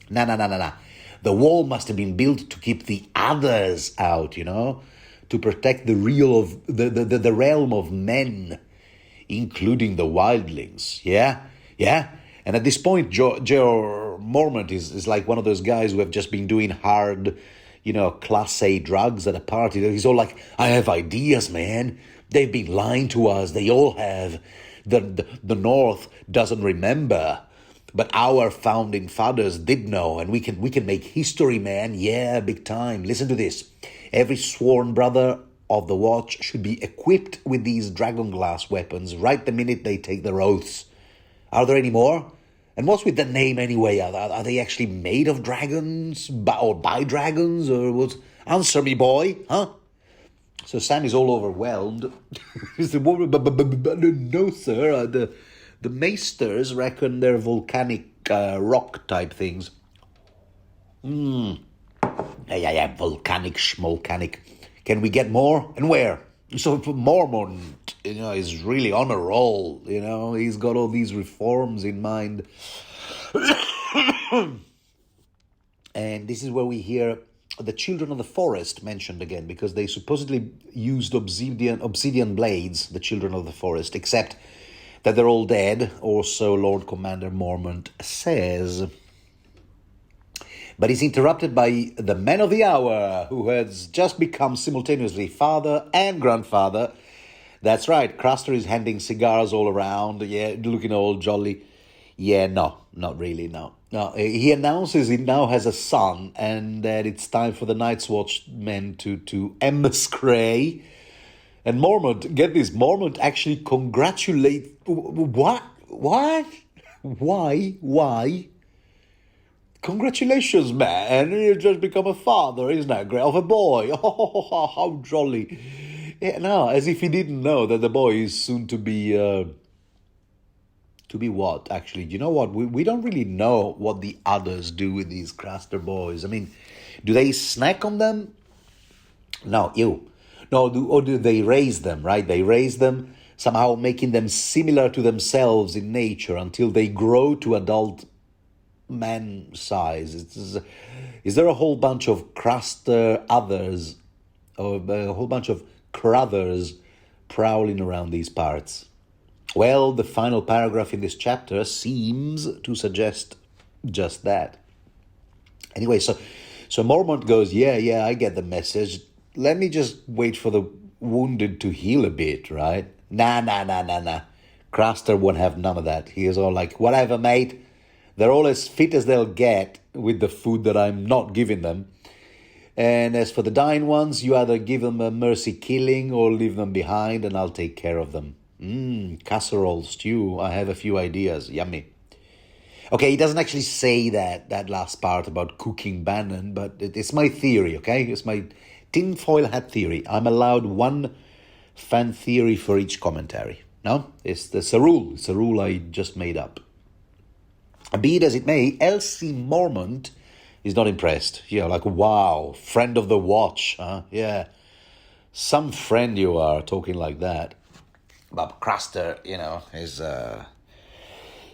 [SPEAKER 1] Nah. The wall must have been built to keep the others out, to protect the realm of men, including the wildlings. Yeah. And at this point, Joe Mormont is like one of those guys who have just been doing hard, Class A drugs at a party. He's all like, "I have ideas, man. They've been lying to us. They all have. The North doesn't remember, but our founding fathers did know, and we can make history, man. Yeah, big time. Listen to this. Every sworn brother of the Watch should be equipped with these dragon glass weapons right the minute they take their oaths. Are there any more? And what's with the name anyway? Are they actually made of dragons or by dragons, or what? Answer me, boy, huh?" So Sam is all overwhelmed. He said, "No, sir. The maesters reckon they're volcanic rock type things." Yeah, volcanic, schmolcanic. Can we get more? And where? So Mormont, is really on a roll. He's got all these reforms in mind. And this is where we hear the children of the forest mentioned again, because they supposedly used obsidian blades, the children of the forest, except that they're all dead, or so Lord Commander Mormont says. But he's interrupted by the man of the hour, who has just become simultaneously father and grandfather, That's right. Craster is handing cigars all around. Yeah, looking all jolly. Yeah, no, not really. No, no. He announces he now has a son, and that it's time for the Night's Watchmen to emscray. And Mormont, get this, Mormont actually congratulate. What? What? Why? Congratulations, man! You've just become a father, isn't that great? Of a boy. Oh, how jolly! Yeah, no, as if he didn't know that the boy is soon to be. To be what, actually? You know what? We don't really know what the others do with these Craster boys. I mean, do they snack on them? No, ew. No, or do they raise them, right? They raise them, somehow making them similar to themselves in nature until they grow to adult man size. Is there a whole bunch of Craster others, or a whole bunch of Crathers prowling around these parts? Well, the final paragraph in this chapter seems to suggest just that. Anyway, so Mormont goes, yeah, I get the message. Let me just wait for the wounded to heal a bit, right? Nah. Craster won't have none of that. He is all like, whatever, mate. They're all as fit as they'll get with the food that I'm not giving them. And as for the dying ones, you either give them a mercy killing or leave them behind, and I'll take care of them. Casserole stew. I have a few ideas. Yummy. Okay, he doesn't actually say that last part about cooking Bannon, but it's my theory, okay? It's my tinfoil hat theory. I'm allowed one fan theory for each commentary. No? It's a rule. It's a rule I just made up. Be it as it may, Elsie Mormont is not impressed. Yeah, like, wow, friend of the watch, huh? Yeah. Some friend you are, talking like that. But Craster,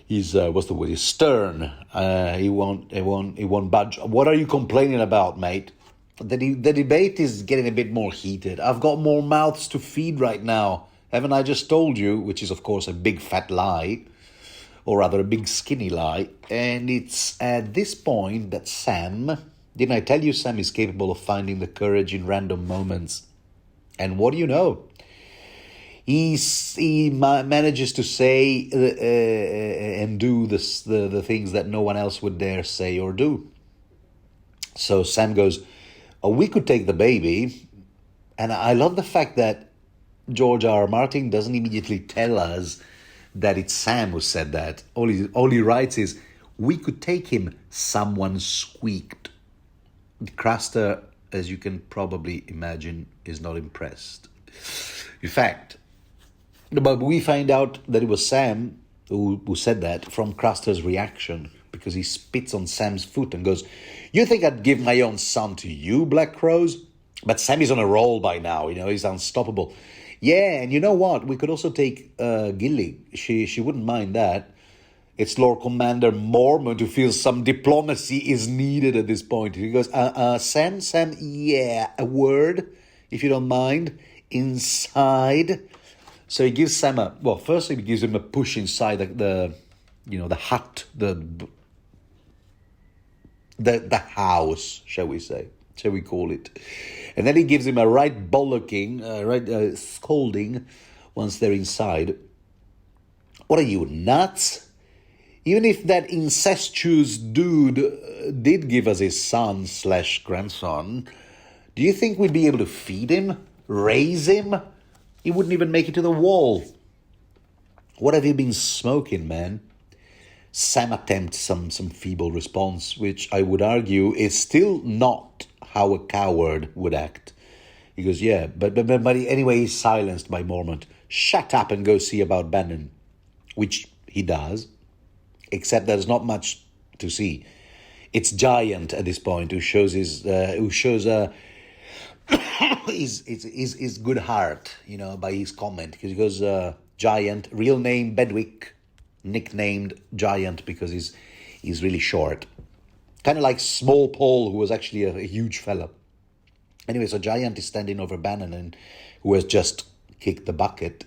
[SPEAKER 1] he's what's the word? He's stern. He won't budge. What are you complaining about, mate? The debate is getting a bit more heated. I've got more mouths to feed right now. Haven't I just told you? Which is, of course, a big fat lie. Or rather, a big skinny lie. And it's at this point that Sam... Didn't I tell you Sam is capable of finding the courage in random moments? And what do you know? He manages to say and do the things that no one else would dare say or do. So Sam goes, oh, we could take the baby. And I love the fact that George R. R. Martin doesn't immediately tell us that it's Sam who said that. All he writes is, we could take him, someone squeaked. Craster, as you can probably imagine, is not impressed. In fact, but we find out that it was Sam who said that from Craster's reaction, because he spits on Sam's foot and goes, you think I'd give my own son to you, Black Crows? But Sam is on a roll by now, he's unstoppable. Yeah, and you know what? We could also take Gilly. She wouldn't mind that. It's Lord Commander Mormont who feels some diplomacy is needed at this point. He goes, Sam, yeah, a word, if you don't mind, inside. So he gives Sam firstly he gives him a push inside the hut, the house, shall we call it. And then he gives him a right bollocking, scolding once they're inside. What are you, nuts? Even if that incestuous dude did give us his son/grandson, do you think we'd be able to feed him? Raise him? He wouldn't even make it to the wall. What have you been smoking, man? Sam attempts some feeble response, which I would argue is still not how a coward would act. He goes, yeah, but anyway, he's silenced by Mormont. Shut up and go see about Bannon, which he does, except there's not much to see. It's Giant at this point who shows his good heart, by his comment, because he goes, Giant, real name Bedwick, nicknamed Giant because he's really short. Kind of like Small Paul, who was actually a huge fella. Anyway, so Giant is standing over Bannon, who has just kicked the bucket.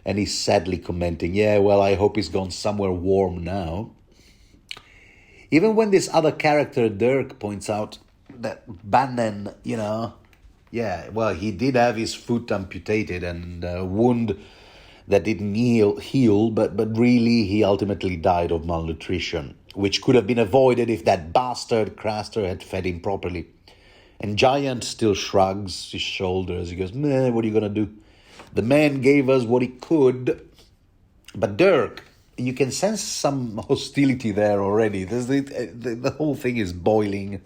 [SPEAKER 1] And he's sadly commenting, yeah, well, I hope he's gone somewhere warm now. Even when this other character, Dirk, points out that Bannon, Yeah, well, he did have his foot amputated and a wound that didn't heal, but really he ultimately died of malnutrition, which could have been avoided if that bastard Craster had fed him properly. And Giant still shrugs his shoulders. He goes, "Meh, what are you going to do? The man gave us what he could." But Dirk, you can sense some hostility there already. The whole thing is boiling.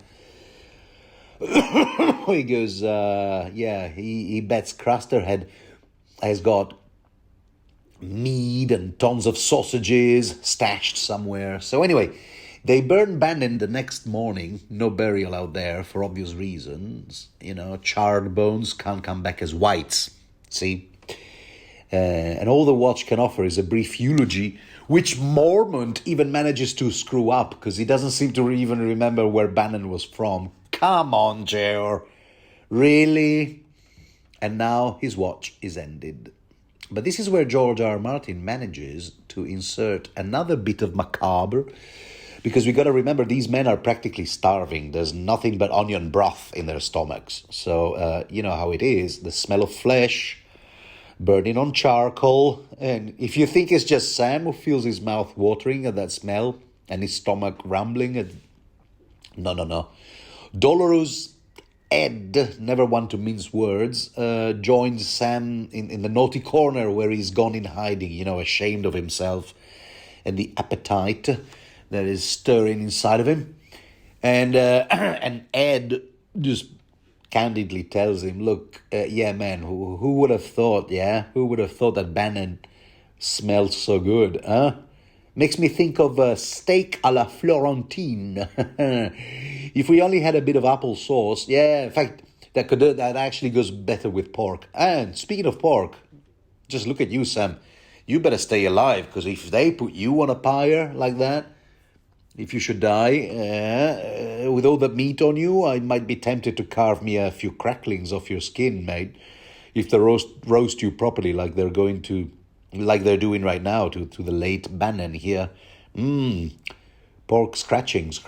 [SPEAKER 1] He goes, he bets Crasterhead has got meat and tons of sausages stashed somewhere. So anyway, they burn Bannon the next morning. No burial out there for obvious reasons. Charred bones can't come back as whites. See? And all the watch can offer is a brief eulogy, which Mormont even manages to screw up because he doesn't seem to even remember where Bannon was from. Come on, Jer. Really? And now his watch is ended. But this is where George R. R. Martin manages to insert another bit of macabre, because we got to remember these men are practically starving. There's nothing but onion broth in their stomachs. So you know how it is. The smell of flesh, burning on charcoal. And if you think it's just Sam who feels his mouth watering at that smell and his stomach rumbling, no. Dolorous Ed, never one to mince words, joins Sam in the naughty corner where he's gone in hiding, ashamed of himself and the appetite that is stirring inside of him. And Ed just candidly tells him, look, man, who would have thought, who would have thought that Bannon smelled so good, huh? Makes me think of steak à la Florentine. If we only had a bit of applesauce, in fact, that actually goes better with pork. And speaking of pork, just look at you, Sam. You better stay alive, because if they put you on a pyre like that, if you should die with all that meat on you, I might be tempted to carve me a few cracklings off your skin, mate. If they roast you properly, like they're doing right now to the late Bannon here. Pork cracklings,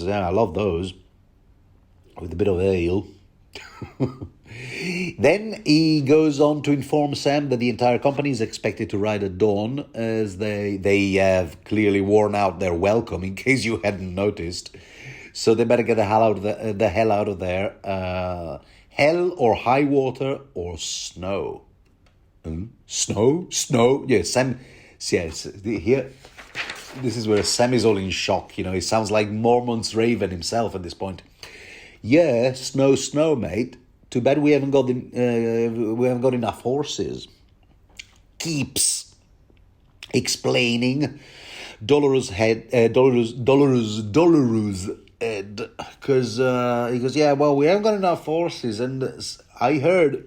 [SPEAKER 1] I love those. With a bit of ale. Then he goes on to inform Sam that the entire company is expected to ride at dawn, as they have clearly worn out their welcome, in case you hadn't noticed. So they better get the hell out of there. Hell or high water or snow. Snow? Yeah, Sam. Yes, here. This is where Sam is all in shock. He sounds like Mormont's Raven himself at this point. Yeah, snow, mate. Too bad we haven't got enough horses. Keeps explaining Dolorous Ed, because he goes, well, we haven't got enough horses, and I heard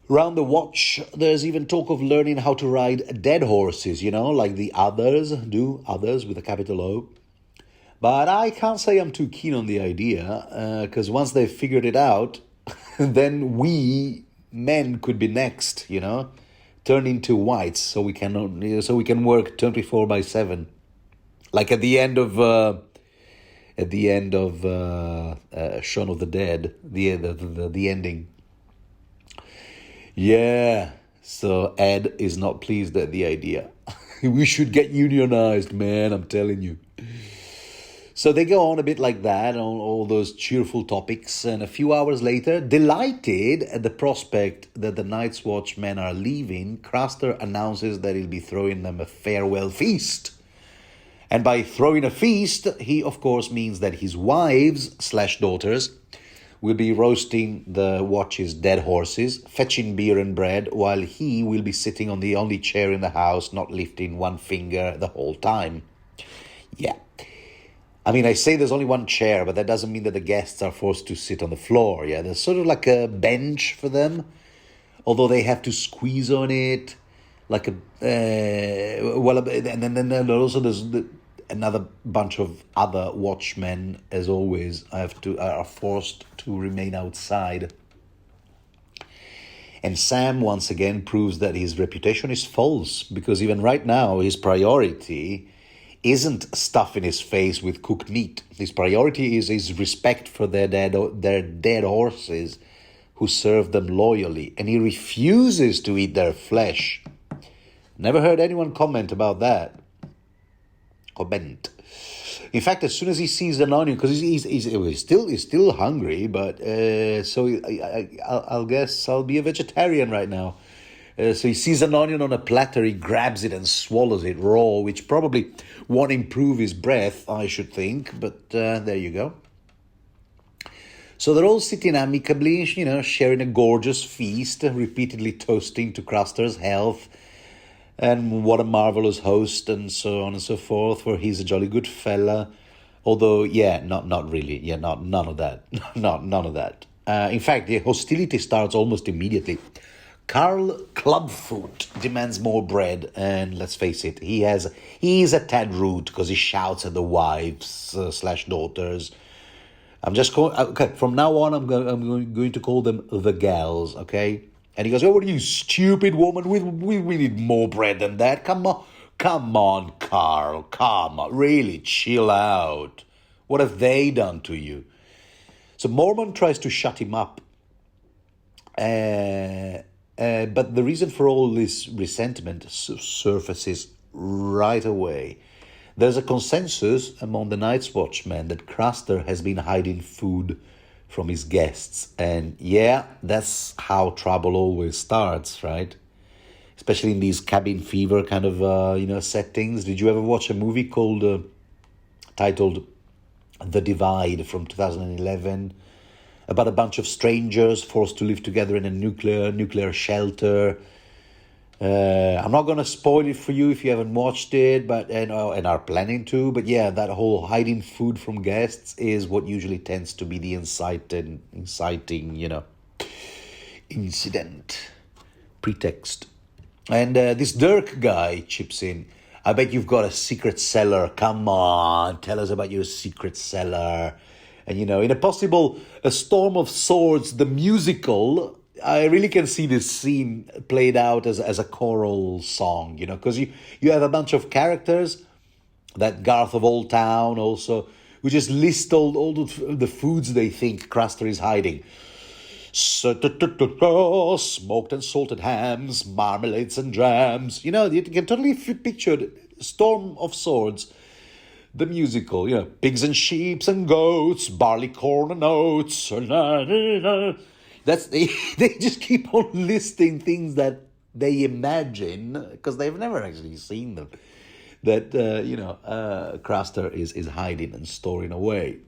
[SPEAKER 1] round the watch, there's even talk of learning how to ride dead horses, like the others do, others with a capital O. But I can't say I'm too keen on the idea, because once they've figured it out, then we men could be next, turn into whites, so we can work 24/7, like at the end of Shaun of the Dead, the ending. Yeah, so Ed is not pleased at the idea. We should get unionized, man, I'm telling you. So they go on a bit like that, on all those cheerful topics, and a few hours later, delighted at the prospect that the Night's Watch men are leaving, Craster announces that he'll be throwing them a farewell feast. And by throwing a feast, he of course means that his wives/daughters will be roasting the watch's dead horses, fetching beer and bread, while he will be sitting on the only chair in the house, not lifting one finger the whole time. Yeah. I mean, I say there's only one chair, but that doesn't mean that the guests are forced to sit on the floor. Yeah, there's sort of like a bench for them, although they have to squeeze on it, like and then also there's another bunch of other watchmen, as always, are forced to remain outside. And Sam once again proves that his reputation is false, because even right now his priority isn't stuffing his face with cooked meat. His priority is his respect for their dead horses, who serve them loyally, and he refuses to eat their flesh. Never heard anyone comment about that. Comment. In fact, as soon as he sees an onion, because he's still hungry, but so I'll guess I'll be a vegetarian right now. So he sees an onion on a platter, he grabs it and swallows it raw, which probably won't improve his breath, I should think, but there you go. So they're all sitting amicably, sharing a gorgeous feast, repeatedly toasting to Craster's health, and what a marvelous host, and so on and so forth, for he's a jolly good fella. Although, not really. None of that. None of that. In fact, the hostility starts almost immediately. Karl Clubfoot demands more bread, and let's face it, he's a tad rude because he shouts at the wives / daughters. I'm just from now on, I'm going to call them the gals, okay? And he goes, "Oh, what are you, stupid woman? We need more bread than that. Come on, Karl, come on, really, chill out. What have they done to you?" So Mormon tries to shut him up. But the reason for all this resentment surfaces right away. There's a consensus among the Night's Watchmen that Craster has been hiding food from his guests. And yeah, that's how trouble always starts, right? Especially in these cabin fever kind of, settings. Did you ever watch a movie titled The Divide from 2011? About a bunch of strangers forced to live together in a nuclear shelter. I'm not going to spoil it for you if you haven't watched it, but and are planning to. But yeah, that whole hiding food from guests is what usually tends to be the inciting, incident, pretext. And this Dirk guy chips in. "I bet you've got a secret cellar. Come on, tell us about your secret cellar." And in A Storm of Swords, the musical, I really can see this scene played out as a choral song, because you have a bunch of characters, that Garth of Old Town also, who just list all the foods they think Craster is hiding. Smoked and salted hams, marmalades and jams. You can totally picture Storm of Swords, the musical, pigs and sheep and goats, barley, corn and oats. They just keep on listing things that they imagine, because they've never actually seen them, that Craster is hiding and storing away.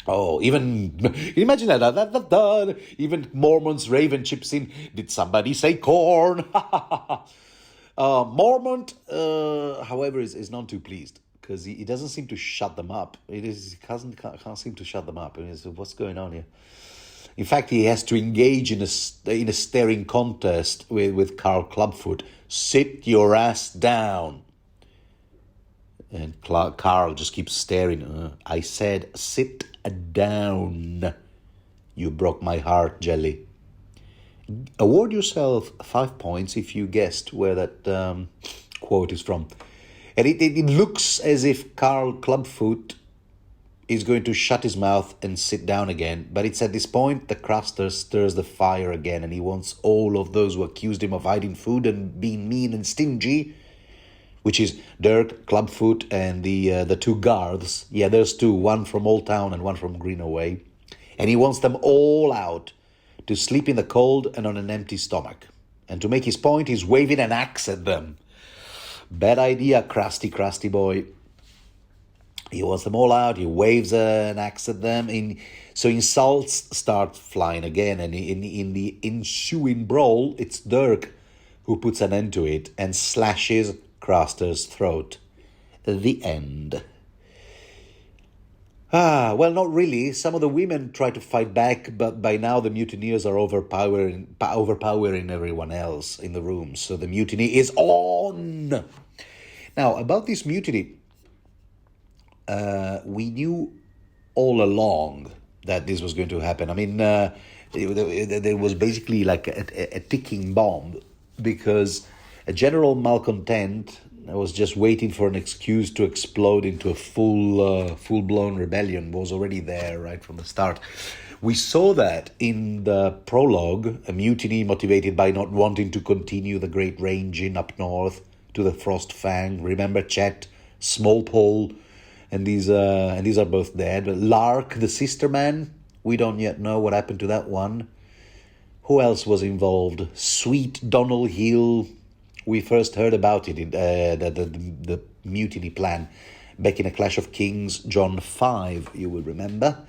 [SPEAKER 1] Oh, even imagine that. Even Mormont's Raven chips in. "Did somebody say corn?" Mormont, however, is not too pleased, because he doesn't seem to shut them up. He can't seem to shut them up. What's going on here? In fact, he has to engage in a staring contest with Karl Clubfoot. "Sit your ass down." And Karl just keeps staring. "I said, sit down. You broke my heart, Jelly." Award yourself 5 points if you guessed where that quote is from. And it looks as if Karl Clubfoot is going to shut his mouth and sit down again. But it's at this point that Craster stirs the fire again, and he wants all of those who accused him of hiding food and being mean and stingy, which is Dirk, Clubfoot, and the two guards. Yeah, there's two, one from Old Town and one from Greenaway. And he wants them all out to sleep in the cold and on an empty stomach. And to make his point, he's waving an axe at them. Bad idea, crusty boy. He wants them all out. He waves an axe at them. So insults start flying again. And in the ensuing brawl, it's Dirk who puts an end to it and slashes Craster's throat. The end. Well, not really. Some of the women try to fight back, but by now the mutineers are overpowering everyone else in the room. So the mutiny is on. Now, about this mutiny, we knew all along that this was going to happen. I mean, there was basically like a ticking bomb, because a general malcontent was just waiting for an excuse to explode into a full-blown rebellion. Was already there right from the start. We saw that in the prologue, a mutiny motivated by not wanting to continue the great ranging up north to the Frost Fang. Remember Chet, Smallpole, and these are both dead. Lark, the sister man, we don't yet know what happened to that one. Who else was involved? Sweet Donald Hill. We first heard about it in the mutiny plan back in A Clash of Kings, John 5, you will remember.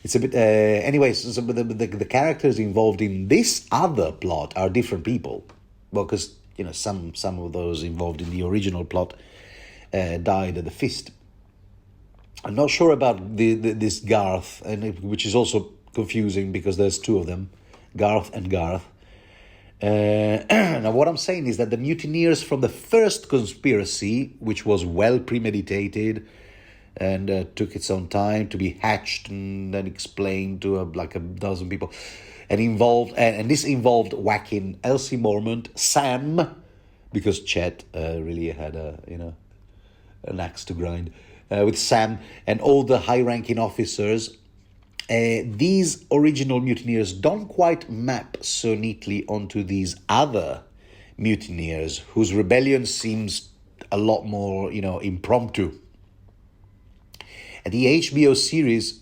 [SPEAKER 1] It's a bit... anyways, so the characters involved in this other plot are different people. Well, because, some of those involved in the original plot died at the feast. I'm not sure about this Garth, which is also confusing because there's two of them, Garth and Garth. Now, what I'm saying is that the mutineers from the first conspiracy, which was well premeditated and took its own time to be hatched and then explained to like a dozen people, and this involved whacking Elsie Mormont, Sam, because Chet really had an axe to grind, with Sam and all the high-ranking officers. These original mutineers don't quite map so neatly onto these other mutineers whose rebellion seems a lot more, impromptu. And the HBO series,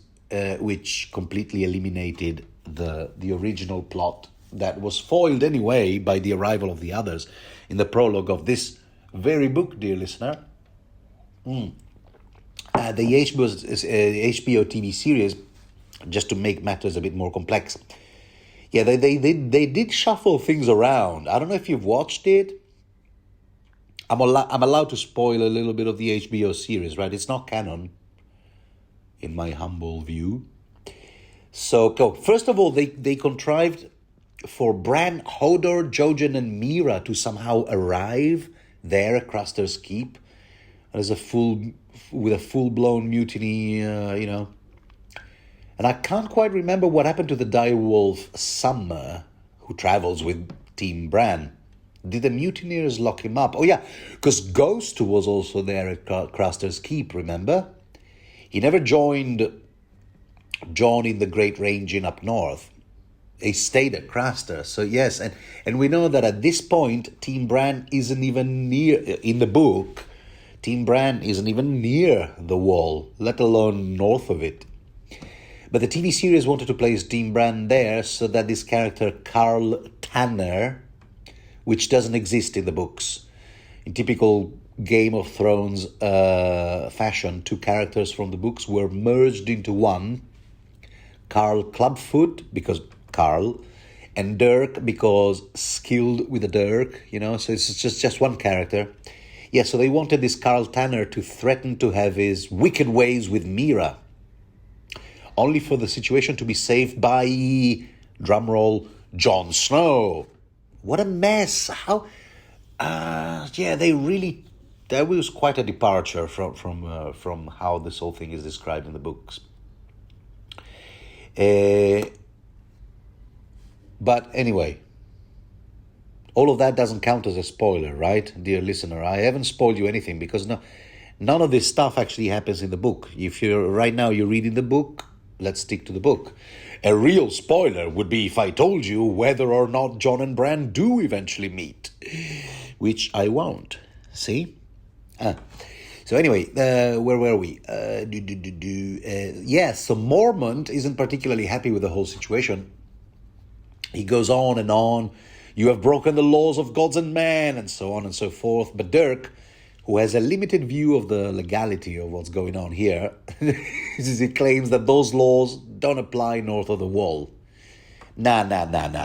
[SPEAKER 1] which completely eliminated the original plot that was foiled anyway by the arrival of the others in the prologue of this very book, dear listener. The HBO TV series, just to make matters a bit more complex, they did shuffle things around. I don't know if you've watched it. I'm allowed to spoil a little bit of the HBO series, right? It's not canon, in my humble view. So, first of all, they contrived for Bran, Hodor, Jojen, and Mira to somehow arrive there at Craster's Keep as a full-blown mutiny, And I can't quite remember what happened to the direwolf Summer, who travels with Team Bran. Did the mutineers lock him up? Oh, yeah, because Ghost was also there at Craster's Keep, remember? He never joined Jon in the Great Ranging up north. He stayed at Craster. So, yes, and we know that at this point, Team Bran isn't even near, in the book, Team Bran isn't even near the wall, let alone north of it. But the TV series wanted to place Team Bran there so that this character, Carl Tanner, which doesn't exist in the books, in typical Game of Thrones fashion, two characters from the books were merged into one. Carl Clubfoot, because Carl, and Dirk, because skilled with the Dirk, so it's just one character. Yeah, so they wanted this Carl Tanner to threaten to have his wicked ways with Mira, only for the situation to be saved by, drumroll, Jon Snow. What a mess! How? That was quite a departure from how this whole thing is described in the books. But anyway, all of that doesn't count as a spoiler, right, dear listener? I haven't spoiled you anything because none of this stuff actually happens in the book. If you're reading the book, let's stick to the book. A real spoiler would be if I told you whether or not Jon and Bran do eventually meet, which I won't. See? So anyway, where were we? Yes, so Mormont isn't particularly happy with the whole situation. He goes on and on. You have broken the laws of gods and men, and so on and so forth. But Dirk, who has a limited view of the legality of what's going on here, he claims that those laws don't apply north of the wall. Nah,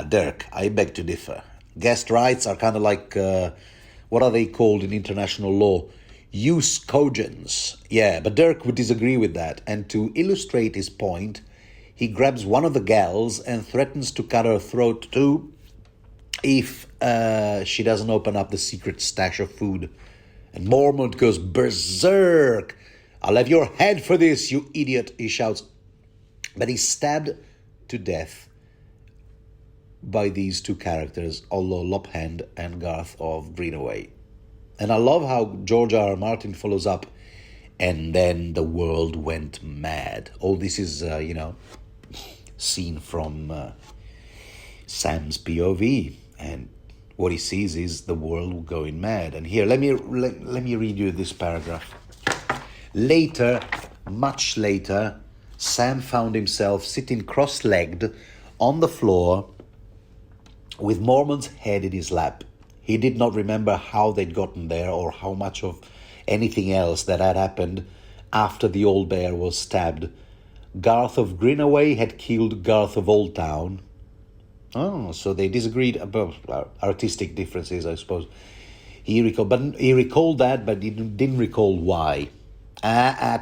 [SPEAKER 1] Dirk, I beg to differ. Guest rights are kind of like, what are they called in international law? Jus cogens. Yeah, but Dirk would disagree with that. And to illustrate his point, he grabs one of the gals and threatens to cut her throat too if she doesn't open up the secret stash of food. And Mormont goes berserk. I'll have your head for this, you idiot, he shouts. But he's stabbed to death by these two characters, Ollo Lophand and Garth of Greenaway. And I love how George R. R. Martin follows up, and then the world went mad. All this is, seen from Sam's POV, and what he sees is the world going mad. And here, let me read you this paragraph. Later, much later, Sam found himself sitting cross-legged on the floor with Mormon's head in his lap. He did not remember how they'd gotten there or how much of anything else that had happened after the old bear was stabbed. Garth of Grinaway had killed Garth of Old Town. Oh, so they disagreed about artistic differences, I suppose. He recalled that, but he didn't recall why.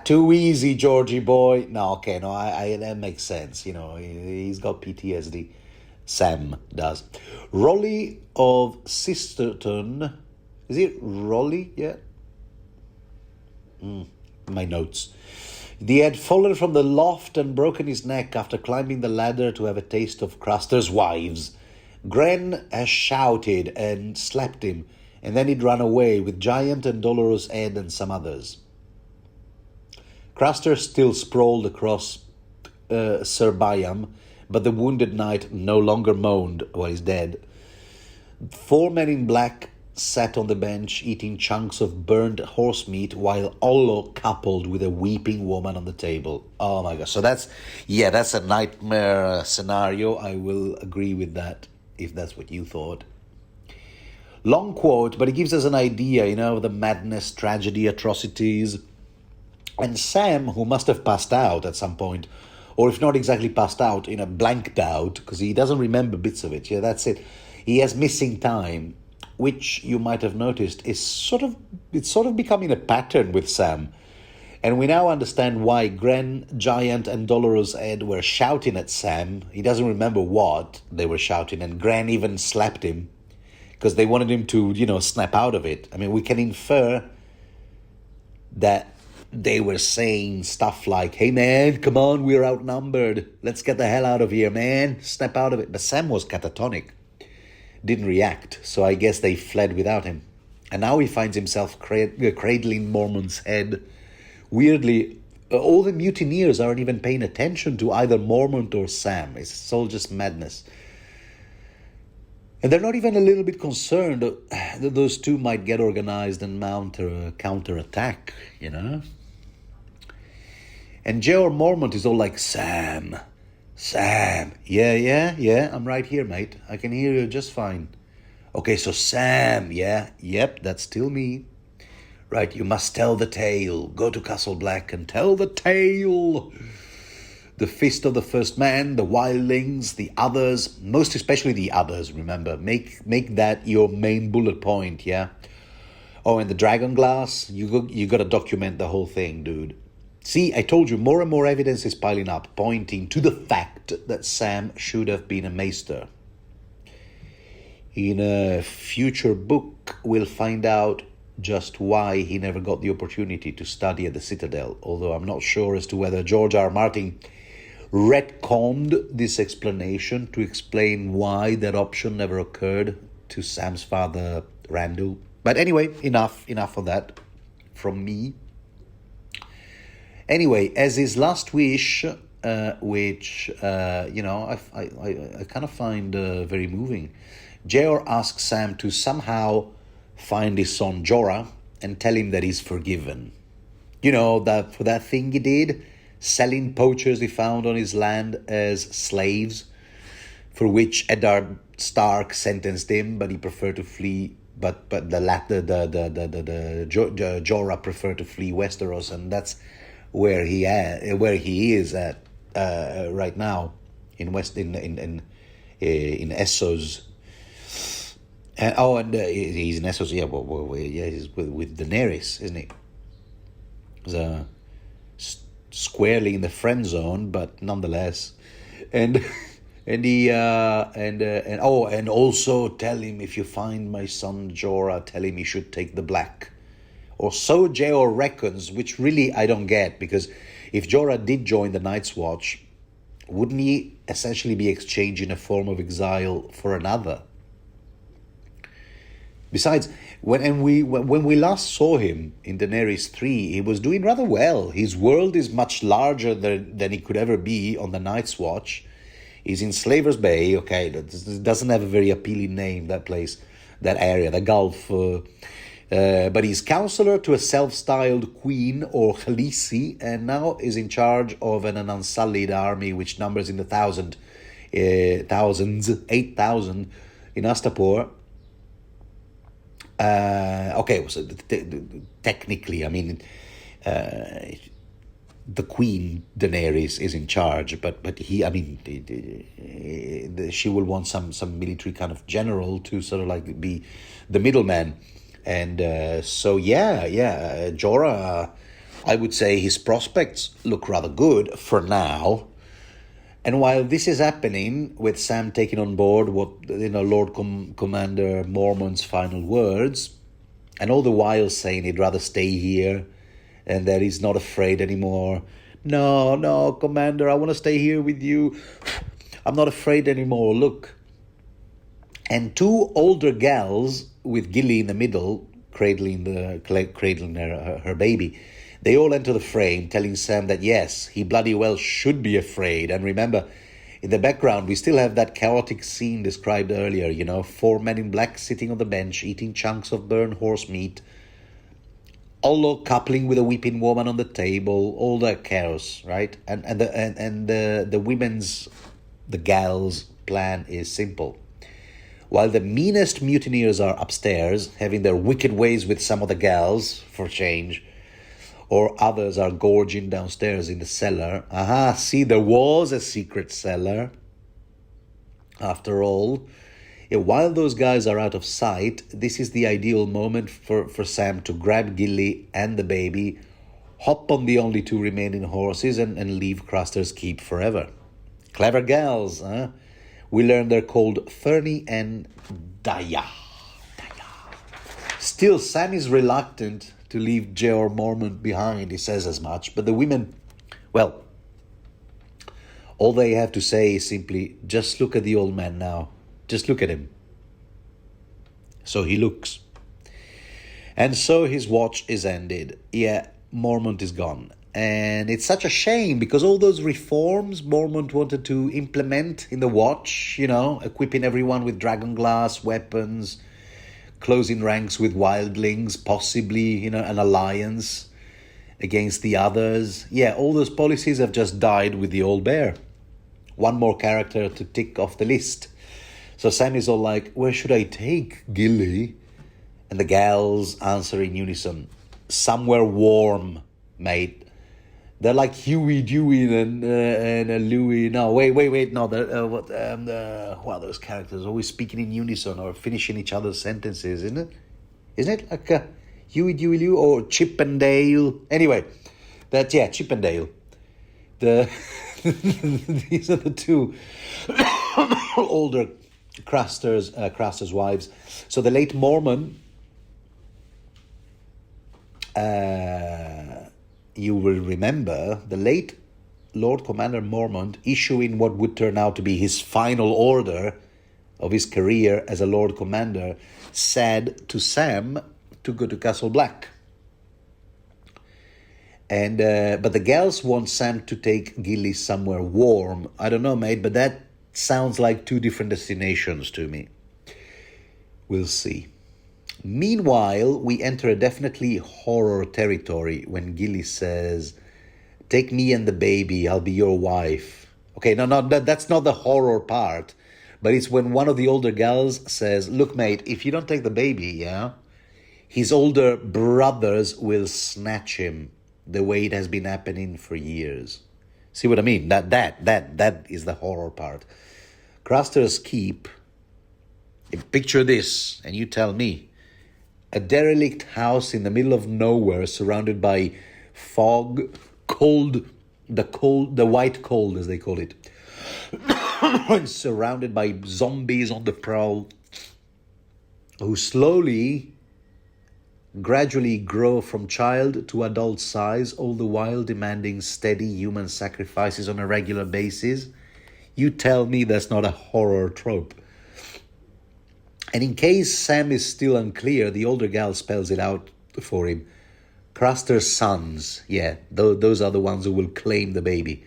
[SPEAKER 1] Too easy, Georgie boy. No, okay, no, that makes sense. You know, he's got PTSD. Sam does. Rolly of Sisterton. Is it Rolly? Yeah. My notes. He had fallen from the loft and broken his neck after climbing the ladder to have a taste of Craster's wives. Gren has shouted and slapped him, and then he'd run away with Giant and Dolorous Ed and some others. Craster still sprawled across Sir Byam, but the wounded knight no longer moaned while he's dead. 4 men in black sat on the bench eating chunks of burned horse meat while Ollo coupled with a weeping woman on the table. Oh my gosh. So that's a nightmare scenario. I will agree with that if that's what you thought. Long quote, but it gives us an idea, of the madness, tragedy, atrocities. And Sam, who must have passed out at some point, or if not exactly passed out, blanked out, because he doesn't remember bits of it. Yeah, that's it. He has missing time, which you might have noticed is sort of becoming a pattern with Sam. And we now understand why Gren, Giant, and Dolorous Ed were shouting at Sam. He doesn't remember what they were shouting, and Gren even slapped him because they wanted him to, snap out of it. I mean, we can infer that they were saying stuff like, hey man, come on, we're outnumbered. Let's get the hell out of here, man. Snap out of it. But Sam was catatonic. Didn't react, so I guess they fled without him. And now he finds himself cradling Mormon's head. Weirdly, all the mutineers aren't even paying attention to either Mormont or Sam. It's all just madness. And they're not even a little bit concerned that those two might get organized and mount a counterattack, And Georg Mormont is all like, Sam, yeah, I'm right here, mate. I can hear you just fine. Okay, so Sam, yep, that's still me. Right, you must tell the tale. Go to Castle Black and tell the tale. The fist of the first man, the wildlings, the others, most especially the others, remember. Make that your main bullet point, yeah? Oh, and the dragon glass, you got to document the whole thing, dude. See, I told you, more and more evidence is piling up, pointing to the fact that Sam should have been a maester. In a future book, we'll find out just why he never got the opportunity to study at the Citadel, although I'm not sure as to whether George R. R. Martin retconned this explanation to explain why that option never occurred to Sam's father, Randall. But anyway, enough of that from me. Anyway, as his last wish, which, I kind of find very moving, Jeor asks Sam to somehow find his son Jorah and tell him that he's forgiven. That for that thing he did, selling poachers he found on his land as slaves, for which Eddard Stark sentenced him, but he preferred to flee. But the Jorah preferred to flee Westeros, and that's where he is at right now in ASOS. He's in ASOS. Yeah, he's with Daenerys, isn't he? Squarely in the friend zone, but nonetheless, and also tell him, if you find my son Jorah, tell him he should take the black. Or so Jeor reckons, which really I don't get, because if Jorah did join the Night's Watch, wouldn't he essentially be exchanging a form of exile for another? Besides, when we last saw him in Daenerys 3, he was doing rather well. His world is much larger than he could ever be on the Night's Watch. He's in Slaver's Bay, okay, that doesn't have a very appealing name, that place, that area, the Gulf. But he's counselor to a self-styled queen or Khaleesi, and now is in charge of an unsullied army which numbers in the thousands, 8,000 in Astapor. Okay, so technically, I mean, the Queen Daenerys is in charge, but he, I mean, she will want some military kind of general to sort of like be the middleman, and so Jorah, I would say his prospects look rather good for now. And while this is happening, with Sam taking on board what, Lord Commander Mormont's final words, and all the while saying he'd rather stay here and that he's not afraid anymore. No, Commander, I want to stay here with you. I'm not afraid anymore, look. And two older gals with Gilly in the middle, cradling her baby, they all enter the frame, telling Sam that yes, he bloody well should be afraid. And remember, in the background, we still have that chaotic scene described earlier, 4 men in black sitting on the bench, eating chunks of burned horse meat, all coupling with a weeping woman on the table, all that chaos, right? And the gals' plan is simple. While the meanest mutineers are upstairs, having their wicked ways with some of the gals, for change, or others are gorging downstairs in the cellar. Aha, see, there was a secret cellar. After all, while those guys are out of sight, this is the ideal moment for Sam to grab Gilly and the baby, hop on the only 2 remaining horses, and leave Craster's Keep forever. Clever gals, huh? We learn they're called Fernie and Daya. Still, Sam is reluctant to leave Jeor Mormont behind, he says as much. But the women, well, all they have to say is simply, just look at the old man now. Just look at him. So he looks. And so his watch is ended. Yeah, Mormont is gone. And it's such a shame because all those reforms Mormont wanted to implement in the watch, equipping everyone with dragon glass weapons, closing ranks with wildlings, possibly, an alliance against the others. Yeah, all those policies have just died with the old bear. One more character to tick off the list. So Sam is all like, where should I take Gilly? And the gals answer in unison, somewhere warm, mate. They're like Huey, Dewey, and Louie. No, wait. No, who are those characters? Always speaking in unison or finishing each other's sentences, isn't it? Isn't it like Huey, Dewey, Louie, or Chip and Dale? Anyway, Chip and Dale. These are the 2 older Craster's wives. So the late Mormon, you will remember the late Lord Commander Mormont issuing what would turn out to be his final order of his career as a Lord Commander, said to Sam to go to Castle Black. And but the gals want Sam to take Gilly somewhere warm. I don't know, mate, but that sounds like 2 different destinations to me. We'll see. Meanwhile, we enter a definitely horror territory when Gilly says, take me and the baby, I'll be your wife. Okay, no, that's not the horror part. But it's when one of the older gals says, look, mate, if you don't take the baby, his older brothers will snatch him the way it has been happening for years. See what I mean? That is the horror part. Craster's Keep, picture this, and you tell me. A derelict house in the middle of nowhere, surrounded by fog, the white cold, as they call it, and surrounded by zombies on the prowl, who gradually grow from child to adult size, all the while demanding steady human sacrifices on a regular basis. You tell me that's not a horror trope. And in case Sam is still unclear, the older gal spells it out for him. Craster's sons, those are the ones who will claim the baby.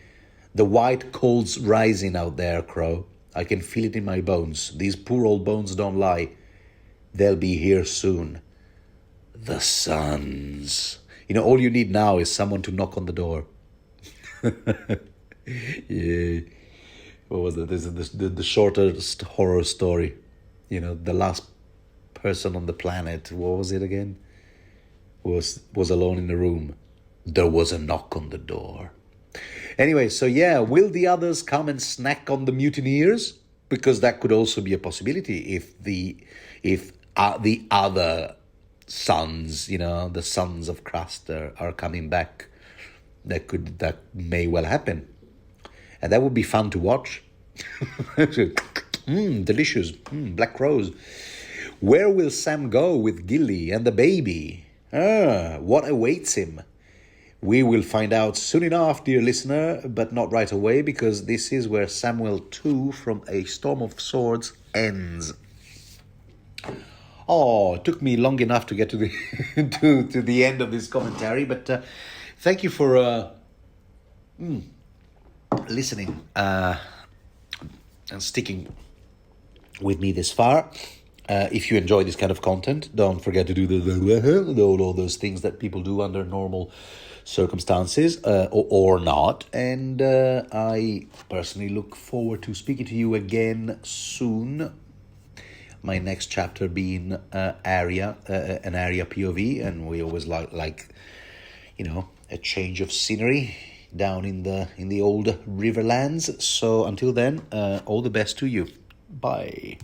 [SPEAKER 1] The white cold's rising out there, Crow. I can feel it in my bones. These poor old bones don't lie. They'll be here soon. The suns. You know, all you need now is someone to knock on the door. Yeah. What was it? This is the shortest horror story. You know, the last person on the planet, what was it again? Was alone in the room. There was a knock on the door. Anyway, so yeah, will the others come and snack on the mutineers? Because that could also be a possibility if the other sons, you know, the sons of Craster are coming back. That may well happen. And that would be fun to watch. Delicious. Black crows. Where will Sam go with Gilly and the baby? What awaits him? We will find out soon enough, dear listener, but not right away, because this is where Samwell II from A Storm of Swords ends. Oh, it took me long enough to get to the to the end of this commentary, but thank you for listening and sticking with me this far. If you enjoy this kind of content, don't forget to do all those things that people do under normal circumstances, or not. And I personally look forward to speaking to you again soon. My next chapter being an area POV, and we always like you know, a change of scenery down in the old Riverlands. So until then, all the best to you. Bye.